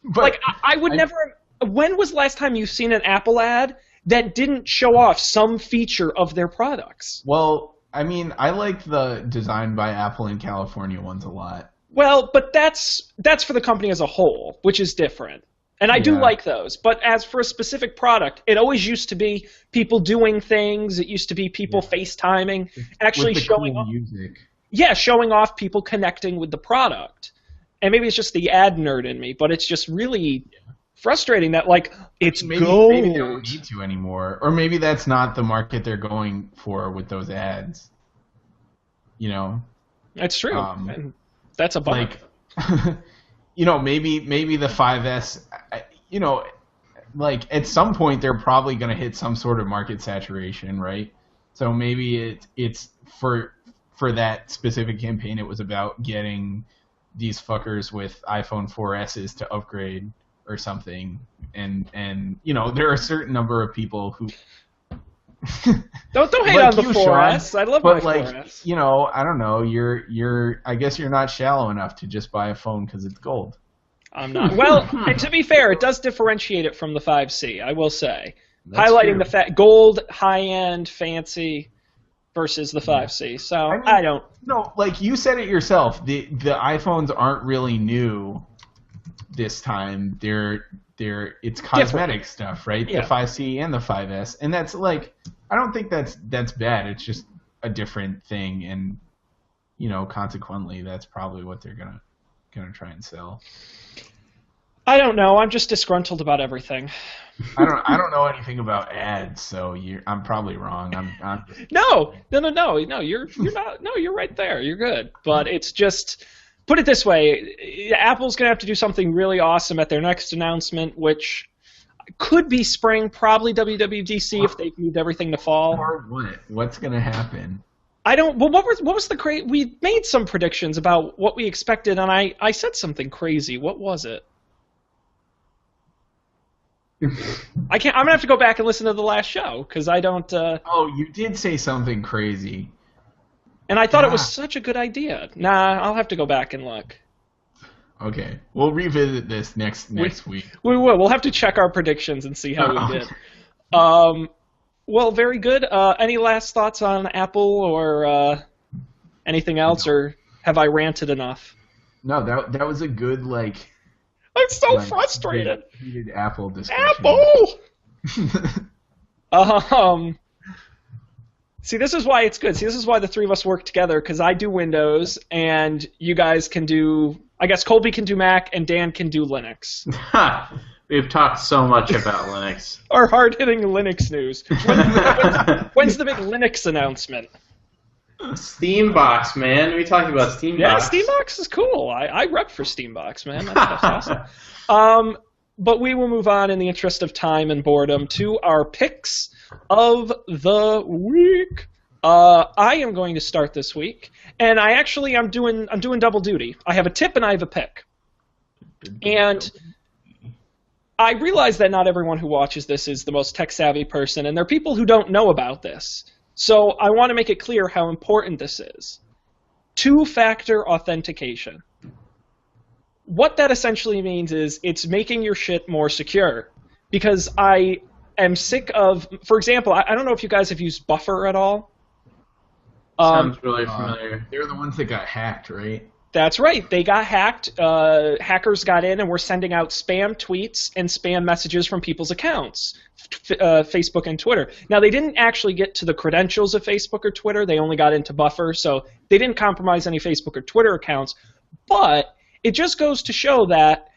But like, I would never... When was the last time you've seen an Apple ad that didn't show off some feature of their products? Well, I mean, I like the designed by Apple in California ones a lot. Well, but that's for the company as a whole, which is different. And I do Yeah. like those. But as for a specific product, it always used to be people doing things. It used to be people FaceTiming, actually With the showing cool off. music. Yeah, showing off people connecting with the product. And maybe it's just the ad nerd in me, but it's just really frustrating that, like, it's Maybe gold. they don't need to anymore, or maybe that's not the market they're going for with those ads. You know, That's true. And that's a bummer. like, you know, maybe the 5S. You know, like at some point they're probably going to hit some sort of market saturation, right? So maybe it's for that specific campaign, it was about getting these fuckers with iPhone 4S's to upgrade or something, and you know, there are a certain number of people who Don't hate like on the you, 4S. Sean, I love but my like 4S. you know, I don't know. I guess you're not shallow enough to just buy a phone because it's gold. I'm not. Well, and to be fair, it does differentiate it from the 5C, I will say. That's Highlighting true. the fact gold, high-end, fancy versus the 5C. So I mean, I don't. No, like you said it yourself. The iPhones aren't really new this time. It's cosmetic stuff, right? Yeah. The 5C and the 5S, and that's like, I don't think that's bad. It's just a different thing, and you know, consequently, that's probably what they're gonna try and sell. I don't know. I'm just disgruntled about everything. I don't know anything about ads, so I'm probably wrong. I'm No. You're not. No, you're right there. You're good. But it's just, put it this way: Apple's gonna have to do something really awesome at their next announcement, which could be spring, probably WWDC if they've moved everything to fall. or what? What's gonna happen? I don't. Well, what was the crazy? We made some predictions about what we expected, and I said something crazy. What was it? I can't. I'm gonna have to go back and listen to the last show because I don't. Oh, you did say something crazy. And I thought it was such a good idea. Nah, I'll have to go back and look. Okay, we'll revisit this next week. We will. We'll have to check our predictions and see how we did. Well, very good. Any last thoughts on Apple or anything else, or have I ranted enough? No, that was a good I'm so frustrated. Heated Apple discussion. Apple. See, this is why it's good. See, this is why the three of us work together, because I do Windows, and you guys can do. I guess Colby can do Mac, and Dan can do Linux. We've talked so much about Linux. Our hard-hitting Linux news. When's the big Linux announcement? Steambox, man. We talked about Steambox. Yeah, Steambox is cool. I rep for Steambox, man. That's awesome. But we will move on in the interest of time and boredom to our picks of the week. I am going to start this week, and I'm doing double duty. I have a tip and I have a pick. And I realize that not everyone who watches this is the most tech-savvy person, and there are people who don't know about this. So I want to make it clear how important this is. Two-factor authentication. What that essentially means is it's making your shit more secure. Because I am sick of, for example, I don't know if you guys have used Buffer at all. Sounds really familiar. They're the ones that got hacked, right? That's right. They got hacked. Hackers got in and were sending out spam tweets and spam messages from people's accounts, Facebook and Twitter. Now, they didn't actually get to the credentials of Facebook or Twitter. They only got into Buffer, so they didn't compromise any Facebook or Twitter accounts. But it just goes to show that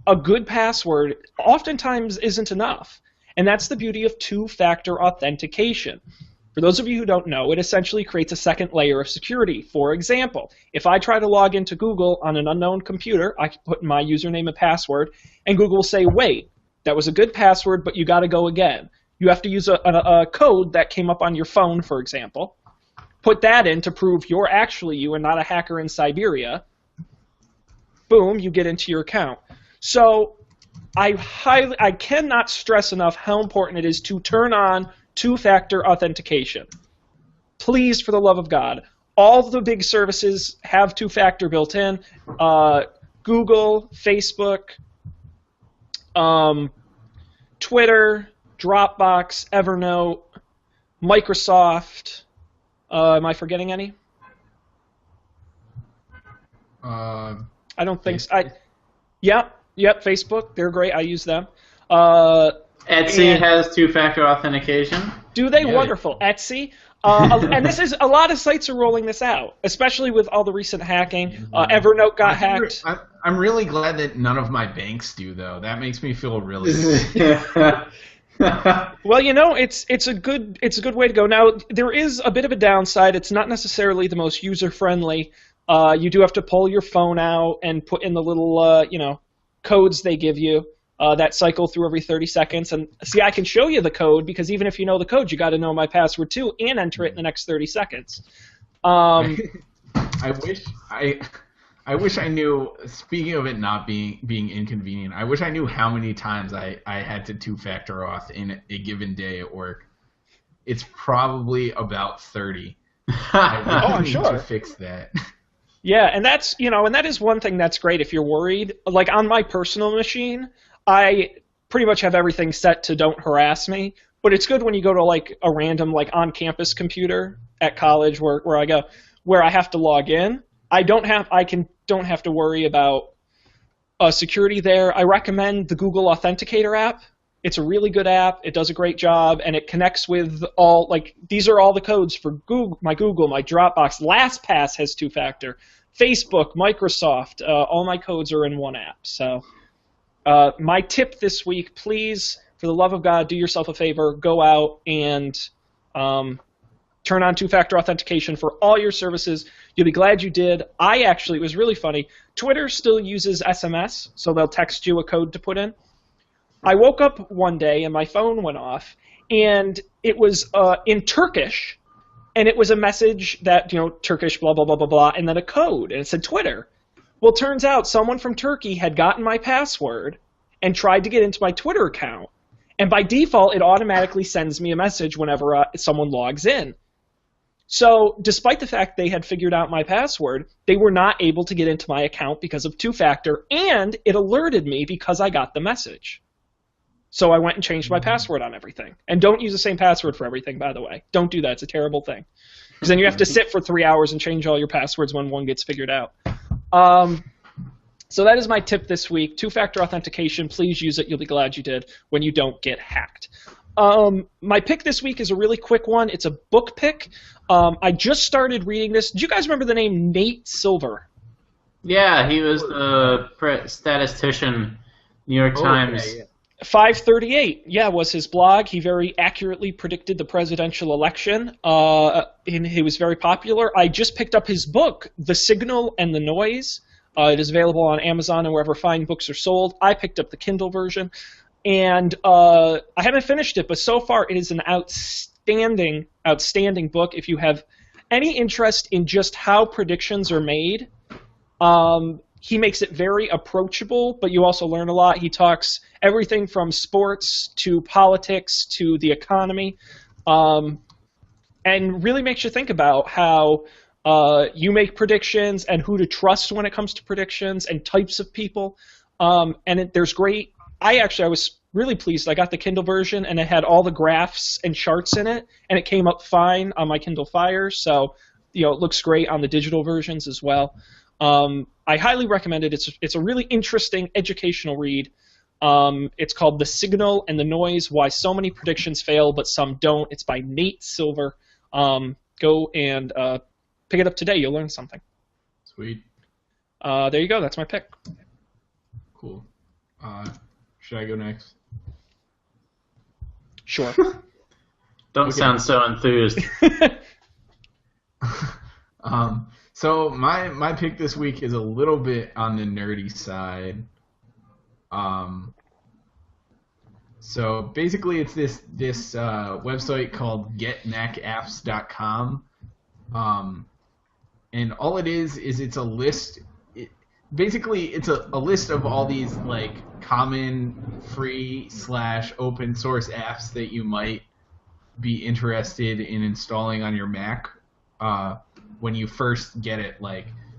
a good password oftentimes isn't enough. And that's the beauty of two-factor authentication. For those of you who don't know, it essentially creates a second layer of security. For example, if I try to log into Google on an unknown computer, I can put in my username and password, and Google will say, wait, that was a good password, but you got to go again. You have to use a code that came up on your phone, for example. Put that in to prove you're actually you and not a hacker in Siberia. Boom, you get into your account. So I cannot stress enough how important it is to turn on two-factor authentication. Please, for the love of God. All the big services have two-factor built in. Google, Facebook, Twitter, Dropbox, Evernote, Microsoft, Am I forgetting any? Uh, I don't think so. Facebook. Yep, Facebook. They're great. I use them. Uh, Etsy and has two-factor authentication. do they? Yeah. Wonderful. Etsy. And this is a lot of sites are rolling this out, especially with all the recent hacking. Evernote got hacked. I'm really glad that none of my banks do, though. That makes me feel really Well, it's a good way to go. Now there is a bit of a downside. It's not necessarily the most user friendly. You do have to pull your phone out and put in the little codes they give you that cycle through every 30 seconds. And see, I can show you the code because even if you know the code, you got to know my password too and enter it in the next 30 seconds. I wish I knew. Speaking of it not being inconvenient, I wish I knew how many times I had to two-factor auth in a given day at work. It's probably about 30. I need to fix that. Yeah, and that is one thing that's great if you're worried. Like on my personal machine, I pretty much have everything set to don't harass me. But it's good when you go to like a random like on-campus computer at college where I go, where I have to log in. I don't have to worry about security there. I recommend the Google Authenticator app. It's a really good app. It does a great job, and it connects with all these are all the codes for Google, my Dropbox. LastPass has two-factor. Facebook, Microsoft, all my codes are in one app. So my tip this week, please, for the love of God, do yourself a favor, go out and turn on two-factor authentication for all your services. You'll be glad you did. It was really funny. Twitter still uses SMS, so they'll text you a code to put in. I woke up one day and my phone went off, and it was in Turkish, and it was a message that, Turkish, blah, blah, blah, blah, blah, and then a code, and it said Twitter. Well, turns out someone from Turkey had gotten my password and tried to get into my Twitter account, and by default, it automatically sends me a message whenever someone logs in. So despite the fact they had figured out my password, they were not able to get into my account because of two-factor, and it alerted me because I got the message. So I went and changed my password on everything. And don't use the same password for everything, by the way. Don't do that. It's a terrible thing. Because then you have to sit for 3 hours and change all your passwords when one gets figured out. So that is my tip this week. Two-factor authentication. Please use it. You'll be glad you did when you don't get hacked. My pick this week is a really quick one. It's a book pick. I just started reading this. Do you guys remember the name Nate Silver? Yeah, he was the statistician, New York Times. Okay, yeah. 538, was his blog. He very accurately predicted the presidential election, and he was very popular. I just picked up his book, The Signal and the Noise. It is available on Amazon and wherever fine books are sold. I picked up the Kindle version, and I haven't finished it, but so far it is an outstanding book. If you have any interest in just how predictions are made, he makes it very approachable, but you also learn a lot. He talks everything from sports to politics to the economy, and really makes you think about how you make predictions and who to trust when it comes to predictions and types of people. There's great. I was really pleased. I got the Kindle version, and it had all the graphs and charts in it, and it came up fine on my Kindle Fire. So, it looks great on the digital versions as well. I highly recommend it. It's a really interesting educational read. It's called The Signal and the Noise, Why So Many Predictions Fail But Some Don't. It's by Nate Silver. Go and pick it up today. You'll learn something. Sweet. There you go. That's my pick. Cool. Should I go next? Sure. Don't sound so enthused. So my pick this week is a little bit on the nerdy side. So basically it's this website called getmacapps.com. And all it is it's a list. Basically it's a list of all these common free / open source apps that you might be interested in installing on your Mac. When you first get it,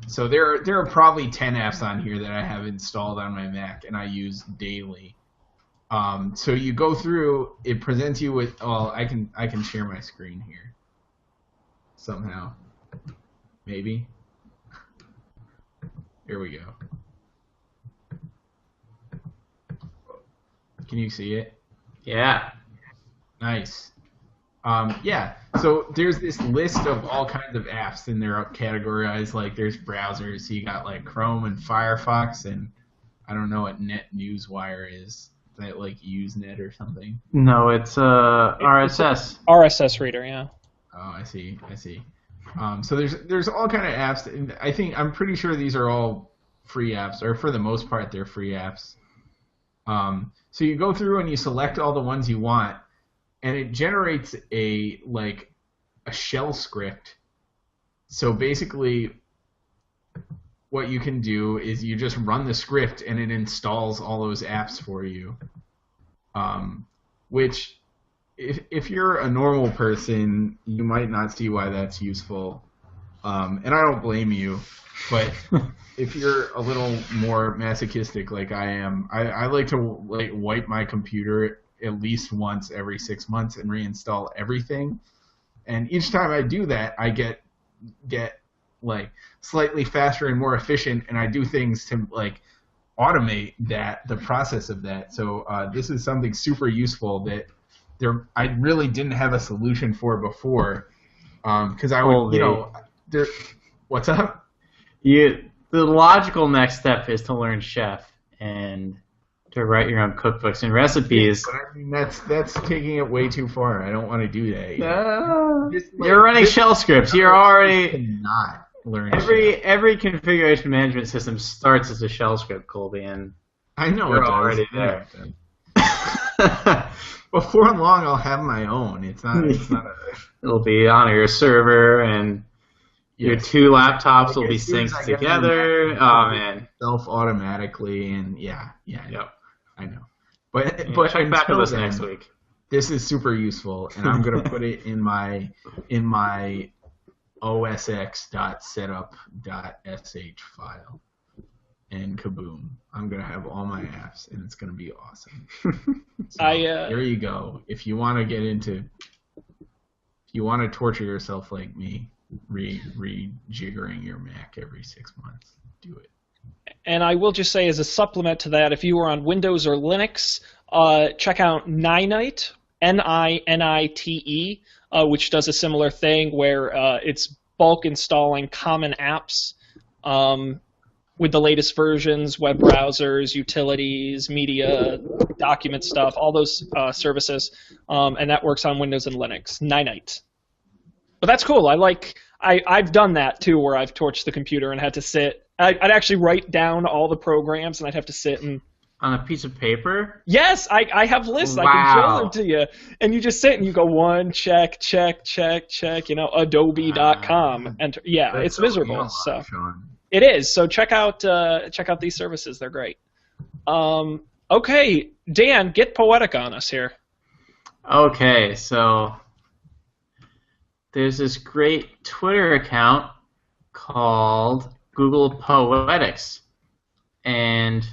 so there are probably 10 apps on here that I have installed on my Mac and I use daily. So you go through, it presents you with, I can share my screen here. somehow. Maybe. Here we go. Can you see it? Yeah. Nice. Yeah, so there's this list of all kinds of apps, and they're categorized, like there's browsers, so you got like Chrome and Firefox, and I don't know what NetNewsWire is. Is that like Usenet or something? No, it's RSS. RSS reader, yeah. Oh, I see. So there's all kind of apps, and I'm pretty sure these are all free apps, or for the most part they're free apps. So you go through and you select all the ones you want, and it generates a shell script. So basically, what you can do is you just run the script and it installs all those apps for you. Which, if you're a normal person, you might not see why that's useful. And I don't blame you, but if you're a little more masochistic like I am, I like to wipe my computer at least once every 6 months and reinstall everything. And each time I do that, I get like slightly faster and more efficient, and I do things to like automate the process of that. So this is something super useful that I really didn't have a solution for before, because I would what's up? The logical next step is to learn Chef and to write your own cookbooks and recipes. But I mean, that's taking it way too far. I don't want to do that. You're running shell scripts. You're already cannot learn. Every configuration management system starts as a shell script, Colby, and I know you're it already there. Before long, I'll have my own. It's not It'll be on your server, and your two laptops will be synced together. Oh man, automatically, and yeah. Yep. I know. But check back with us next week. This is super useful, and I'm gonna put it in my osx.setup.sh file, and kaboom! I'm gonna have all my apps, and it's gonna be awesome. So, there you go. If you want to torture yourself like me, rejiggering your Mac every 6 months, do it. And I will just say, as a supplement to that, if you are on Windows or Linux, check out Ninite, Ninite, which does a similar thing where it's bulk installing common apps with the latest versions, web browsers, utilities, media, document stuff, all those services, and that works on Windows and Linux. Ninite. But that's cool. I've done that too, where I've torched the computer and had to sit. I'd actually write down all the programs, and I'd have to sit and on a piece of paper. Yes, I have lists. Wow. I can show them to you, and you just sit and you go one check. Adobe.com. Enter. Yeah, That's it's miserable. lot, So Sean. it is. So check out these services. They're great. Okay, Dan, get poetic on us here. Okay, so there's this great Twitter account called Google Poetics, and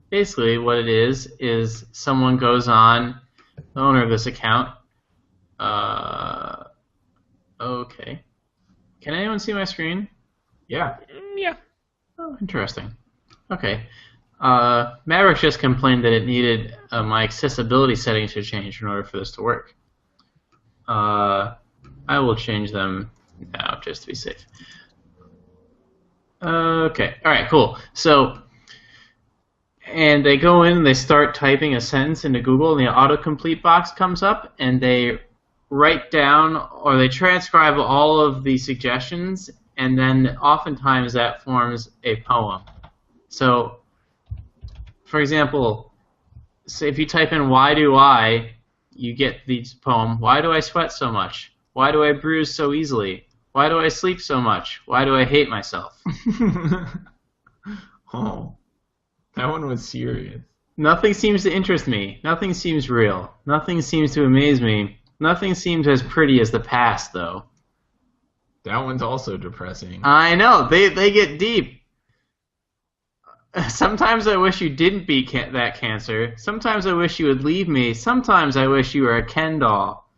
basically what it is someone goes on, the owner of this account. Okay, can anyone see my screen? Yeah. Yeah. Oh, interesting. Okay. Maverick just complained that it needed my accessibility settings to change in order for this to work. I will change them now just to be safe. Okay. All right. Cool. So, and they go in and they start typing a sentence into Google, and the autocomplete box comes up, and they write down or they transcribe all of the suggestions, and then oftentimes that forms a poem. So, for example, say if you type in "why do I," you get the poem. Why do I sweat so much? Why do I bruise so easily? Why do I sleep so much? Why do I hate myself? Oh, that one was serious. Nothing seems to interest me. Nothing seems real. Nothing seems to amaze me. Nothing seems as pretty as the past, though. That one's also depressing. I know. They get deep. Sometimes I wish you didn't beat that cancer. Sometimes I wish you would leave me. Sometimes I wish you were a Ken doll.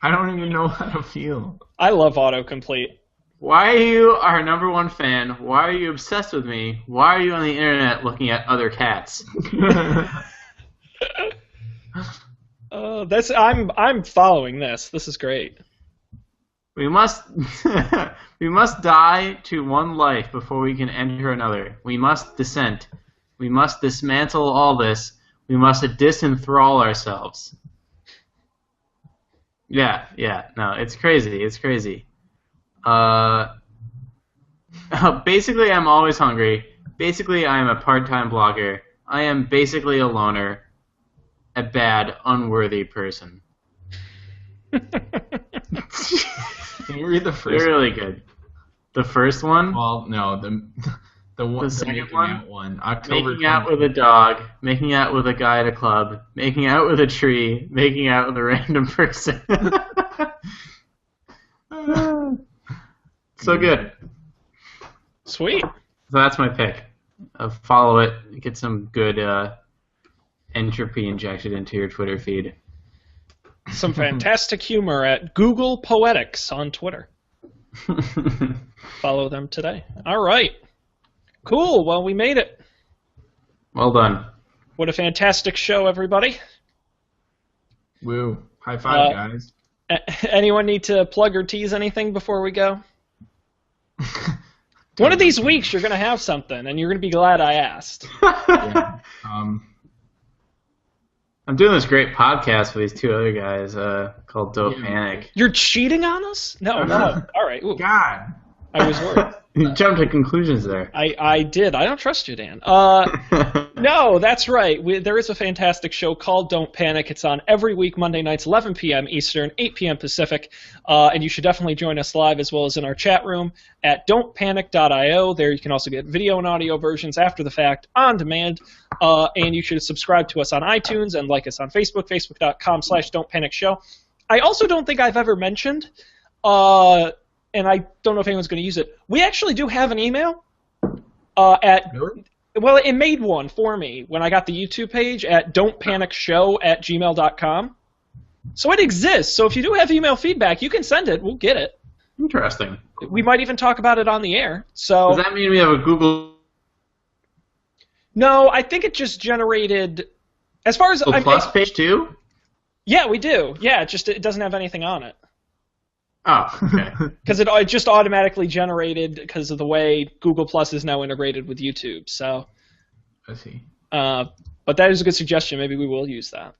I don't even know how to feel. I love autocomplete. Why are you our number one fan? Why are you obsessed with me? Why are you on the internet looking at other cats? I'm following this. This is great. We must we must die to one life before we can enter another. We must dissent. We must dismantle all this. We must disenthrall ourselves. Yeah, no, it's crazy. It's crazy. Basically, I'm always hungry. Basically, I am a part-time blogger. I am basically a loner. A bad, unworthy person. Can you read the first? They're really good. The first one? Well, no, the second making one? out one. October. Making out with a dog, making out with a guy at a club, making out with a tree, making out with a random person. So good. Sweet. So that's my pick. Follow it. Get some good entropy injected into your Twitter feed. Some fantastic humor at Google Poetics on Twitter. Follow them today. All right. Cool. Well, we made it. Well done. What a fantastic show, everybody. Woo. High five, guys. Anyone need to plug or tease anything before we go? One of these weeks you're going to have something, and you're going to be glad I asked. Yeah. I'm doing this great podcast with these two other guys called Dope Panic. You're cheating on us? No. All right. Ooh. God. I was worried. You jumped to conclusions there. I did. I don't trust you, Dan. No, that's right. There is a fantastic show called Don't Panic. It's on every week, Monday nights, 11 p.m. Eastern, 8 p.m. Pacific. And you should definitely join us live as well as in our chat room at don'tpanic.io. There you can also get video and audio versions after the fact on demand. And you should subscribe to us on iTunes and like us on Facebook, facebook.com/don'tpanicshow. I also don't think I've ever mentioned, and I don't know if anyone's going to use it. We actually do have an email Really? Well, it made one for me when I got the YouTube page at don'tpanicshow@gmail.com. So it exists. So if you do have email feedback, you can send it. We'll get it. Interesting. We might even talk about it on the air. So Does that mean we have a Google no, I think it just generated. As far as Plus page too? Yeah, we do. Yeah, it doesn't have anything on it. Oh, okay. Because it just automatically generated because of the way Google Plus is now integrated with YouTube. So, I see. but that is a good suggestion. Maybe we will use that.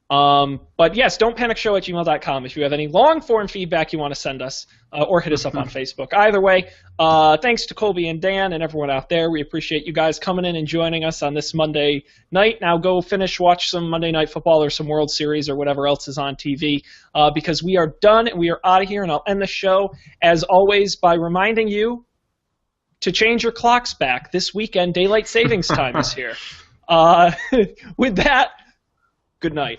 But yes, don'tpanicshow@gmail.com if you have any long-form feedback you want to send us, or hit us up on Facebook. Either way, thanks to Colby and Dan and everyone out there. We appreciate you guys coming in and joining us on this Monday night. Now go watch some Monday Night Football or some World Series or whatever else is on TV, because we are done and we are out of here, and I'll end the show, as always, by reminding you to change your clocks back. This weekend, Daylight Savings Time is here. With that, good night.